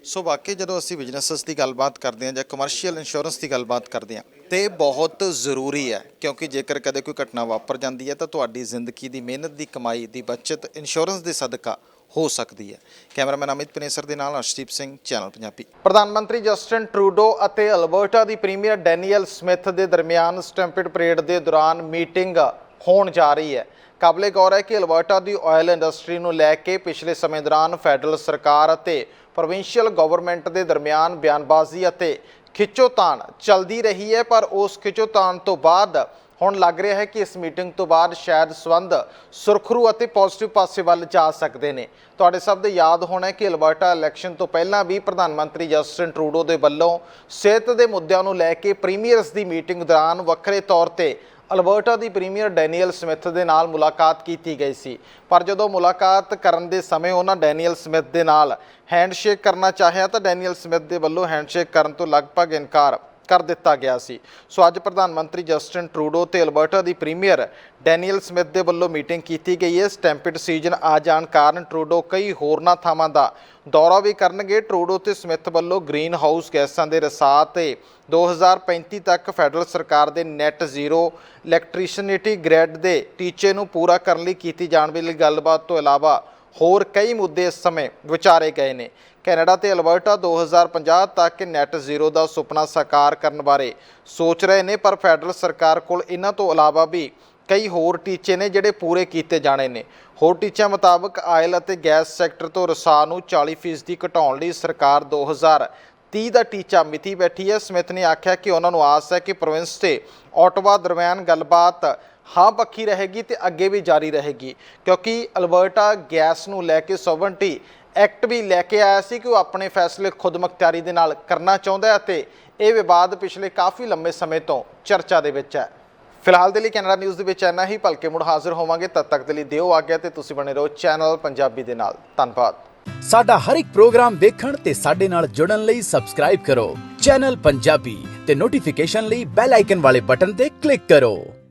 ਸੋ ਵਾਕਈ ਜਦੋਂ ਅਸੀਂ ਬਿਜ਼ਨੈਸਸ ਦੀ ਗੱਲਬਾਤ ਕਰਦੇ ਹਾਂ ਜਾਂ ਕਮਰਸ਼ੀਅਲ ਇੰਸ਼ੋਰੈਂਸ ਦੀ ਗੱਲਬਾਤ ਕਰਦੇ ਹਾਂ ਤੇ ਬਹੁਤ ਜ਼ਰੂਰੀ ਹੈ, ਕਿਉਂਕਿ ਜੇਕਰ ਕਦੇ ਕੋਈ ਘਟਨਾ ਵਾਪਰ ਜਾਂਦੀ ਹੈ ਤਾਂ ਤੁਹਾਡੀ ਜ਼ਿੰਦਗੀ ਦੀ ਮਿਹਨਤ ਦੀ ਕਮਾਈ ਦੀ ਬਚਤ ਇੰਸ਼ੋਰੈਂਸ ਦੇ ਸਦਕਾ ਹੋ ਸਕਦੀ ਹੈ। ਕੈਮਰਾਮੈਨ ਅਮਿਤ ਪਨੇਸਰ ਦੇ ਨਾਲ ਅਰਸ਼ਦੀਪ ਸਿੰਘ, ਚੈਨਲ ਪੰਜਾਬੀ। ਪ੍ਰਧਾਨ ਮੰਤਰੀ ਜਸਟਿਨ ਟਰੂਡੋ ਅਤੇ ਅਲਬਰਟਾ ਦੀ ਪ੍ਰੀਮੀਅਰ ਡੈਨੀਅਲ ਸਮਿਥ ਦੇ ਦਰਮਿਆਨ ਸਟੈਂਪਿਡ ਪਰੇਡ ਦੇ ਦੌਰਾਨ ਮੀਟਿੰਗ ਹੋਣ ਜਾ ਰਹੀ ਹੈ। ਕਾਬਲੇ ਗੌਰ ਹੈ ਕਿ ਅਲਬਰਟਾ ਦੀ ਆਇਲ ਇੰਡਸਟਰੀ ਨੂੰ ਲੈ ਕੇ ਪਿਛਲੇ ਸਮੇਂ ਦੌਰਾਨ ਫੈਡਰਲ ਸਰਕਾਰ ਅਤੇ ਪ੍ਰੋਵਿੰਸ਼ੀਅਲ ਗਵਰਨਮੈਂਟ ਦੇ ਦਰਮਿਆਨ ਬਿਆਨਬਾਜ਼ੀ ਅਤੇ ਖਿੱਚੋਤਾਣ ਚੱਲਦੀ ਰਹੀ ਹੈ, ਪਰ ਉਸ ਖਿੱਚੋਤਾਣ ਤੋਂ ਬਾਅਦ ਹੁਣ ਲੱਗ ਰਿਹਾ ਹੈ ਕਿ ਇਸ ਮੀਟਿੰਗ ਤੋਂ ਬਾਅਦ ਸ਼ਾਇਦ ਸੰਬੰਧ ਸੁਰਖਰੂ ਅਤੇ ਪੋਜ਼ਿਟਿਵ ਪਾਸੇ ਵੱਲ ਜਾ ਸਕਦੇ ਨੇ। ਤੁਹਾਡੇ ਸਭ ਦੇ ਯਾਦ ਹੋਣਾ ਹੈ ਕਿ ਅਲਬਰਟਾ ਇਲੈਕਸ਼ਨ ਤੋਂ ਪਹਿਲਾਂ ਵੀ ਪ੍ਰਧਾਨ ਮੰਤਰੀ ਜਸਟਿਨ ਟਰੂਡੋ ਦੇ ਵੱਲੋਂ ਸਿਹਤ ਦੇ ਮੁੱਦਿਆਂ ਨੂੰ ਲੈ ਕੇ ਪ੍ਰੀਮੀਅਰਸ ਦੀ ਮੀਟਿੰਗ ਦੌਰਾਨ ਵੱਖਰੇ ਤੌਰ ਤੇ ਅਲਬਰਟਾ ਦੀ ਪ੍ਰੀਮੀਅਰ ਡੈਨੀਅਲ ਸਮਿਥ ਦੇ ਨਾਲ ਮੁਲਾਕਾਤ ਕੀਤੀ ਗਈ ਸੀ, ਪਰ ਜਦੋਂ ਮੁਲਾਕਾਤ ਕਰਨ ਦੇ ਸਮੇਂ ਉਹਨਾਂ ਡੈਨੀਅਲ ਸਮਿਥ ਦੇ ਨਾਲ ਹੈਂਡਸ਼ੇਕ ਕਰਨਾ ਚਾਹਿਆ ਤਾਂ ਡੈਨੀਅਲ ਸਮਿਥ ਦੇ ਵੱਲੋਂ ਹੈਂਡਸ਼ੇਕ ਕਰਨ ਤੋਂ ਲਗਭਗ ਇਨਕਾਰ ਕਰ ਦਿੱਤਾ ਗਿਆ ਸੀ। ਸੋ ਅੱਜ ਪ੍ਰਧਾਨ ਮੰਤਰੀ ਜਸਟਿਨ ਟਰੂਡੋ ਤੇ ਅਲਬਰਟਾ ਦੀ ਪ੍ਰੀਮੀਅਰ ਡੈਨੀਅਲ ਸਮਿਥ ਦੇ ਵੱਲੋਂ ਮੀਟਿੰਗ ਕੀਤੀ ਗਈ ਹੈ। ਸਟੈਂਪਿਡ ਸੀਜ਼ਨ ਆ ਜਾਣ ਕਾਰਨ ਟਰੂਡੋ ਕਈ ਹੋਰਨਾਂ ਥਾਵਾਂ ਦਾ ਦੌਰਾ ਵੀ ਕਰਨਗੇ। ਟਰੂਡੋ ਤੇ ਸਮਿਥ ਵੱਲੋਂ ਗ੍ਰੀਨ ਹਾਊਸ ਗੈਸਾਂ ਦੇ ਰਿਸਾਅ ਤੇ 2035 ਤੱਕ ਫੈਡਰਲ ਸਰਕਾਰ ਦੇ ਨੈਟ ਜ਼ੀਰੋ ਇਲੈਕਟ੍ਰੀਸਿਟੀ ਗ੍ਰਿਡ ਦੇ ਟੀਚੇ ਨੂੰ ਪੂਰਾ ਕਰਨ ਲਈ ਕੀਤੀ ਜਾਣ ਵਾਲੀ ਗੱਲਬਾਤ ਤੋਂ ਇਲਾਵਾ ਹੋਰ ਕਈ ਮੁੱਦੇ ਇਸ ਸਮੇਂ ਵਿਚਾਰੇ ਗਏ ਨੇ। ਕੈਨੇਡਾ ਤੇ ਅਲਬਰਟਾ 2050 ਤੱਕ ਨੈਟ ਜ਼ੀਰੋ ਦਾ ਸੁਪਨਾ ਸਾਕਾਰ ਕਰਨ ਬਾਰੇ ਸੋਚ ਰਹੇ ਨੇ, ਪਰ ਫੈਡਰਲ ਸਰਕਾਰ ਕੋਲ ਇਹਨਾਂ ਤੋਂ ਇਲਾਵਾ ਵੀ ਕਈ ਹੋਰ ਟੀਚੇ ਨੇ ਜਿਹੜੇ ਪੂਰੇ ਕੀਤੇ ਜਾਣੇ ਨੇ। ਹੋਰ ਟੀਚਿਆਂ ਮੁਤਾਬਕ ਆਇਲ ਅਤੇ ਗੈਸ ਸੈਕਟਰ ਤੋਂ ਰਿਸਾਅ ਨੂੰ 40% ਘਟਾਉਣ ਲਈ ਸਰਕਾਰ 2030 ਦਾ ਟੀਚਾ ਮਿਤੀ ਬੈਠੀ ਹੈ। ਸਮਿਥ ਨੇ ਆਖਿਆ ਕਿ ਉਹਨਾਂ ਨੂੰ ਆਸ ਹੈ ਕਿ ਪ੍ਰੋਵਿੰਸ ਤੇ ਓਟਵਾ ਦਰਮਿਆਨ ਗੱਲਬਾਤ ਹਾਂ ਪੱਖੀ ਰਹੇਗੀ ਤੇ ਅੱਗੇ ਵੀ ਜਾਰੀ ਰਹੇਗੀ, ਕਿਉਂਕਿ ਅਲਬਰਟਾ ਗੈਸ ਨੂੰ ਲੈ ਕੇ ਸੋਵਰਨਟੀ ਐਕਟ ਵੀ ਲੈ ਕੇ ਆਇਆ ਸੀ ਕਿ ਉਹ ਆਪਣੇ ਫੈਸਲੇ ਖੁਦ ਮੁਖਤਿਆਰੀ ਦੇ ਨਾਲ ਕਰਨਾ ਚਾਹੁੰਦਾ ਹੈ ਅਤੇ ਇਹ ਵਿਵਾਦ ਪਿਛਲੇ ਕਾਫੀ ਲੰਬੇ ਸਮੇਂ ਤੋਂ ਚਰਚਾ ਦੇ ਵਿੱਚ ਹੈ। ਫਿਲਹਾਲ ਦੇ ਲਈ ਕੈਨੇਡਾ ਨਿਊਜ਼ ਦੇ ਵਿੱਚ ਇੰਨਾ ਹੀ। ਭਲਕੇ ਮੁੜ ਹਾਜ਼ਰ ਹੋਵਾਂਗੇ, ਤਦ ਤੱਕ ਦੇ ਲਈ ਦਿਓ ਆਗਿਆ ਤੇ ਤੁਸੀਂ ਬਣੇ ਰਹੋ ਚੈਨਲ ਪੰਜਾਬੀ ਦੇ ਨਾਲ। ਧੰਨਵਾਦ। ਸਾਡਾ ਹਰ ਇੱਕ ਪ੍ਰੋਗਰਾਮ ਦੇਖਣ ਤੇ ਸਾਡੇ ਨਾਲ ਜੁੜਨ ਲਈ ਸਬਸਕ੍ਰਾਈਬ ਕਰੋ ਚੈਨਲ ਪੰਜਾਬੀ ਤੇ ਨੋਟੀਫਿਕੇਸ਼ਨ ਲਈ ਬੈਲ ਆਈਕਨ ਵਾਲੇ ਬਟਨ ਤੇ ਕਲਿੱਕ ਕਰੋ।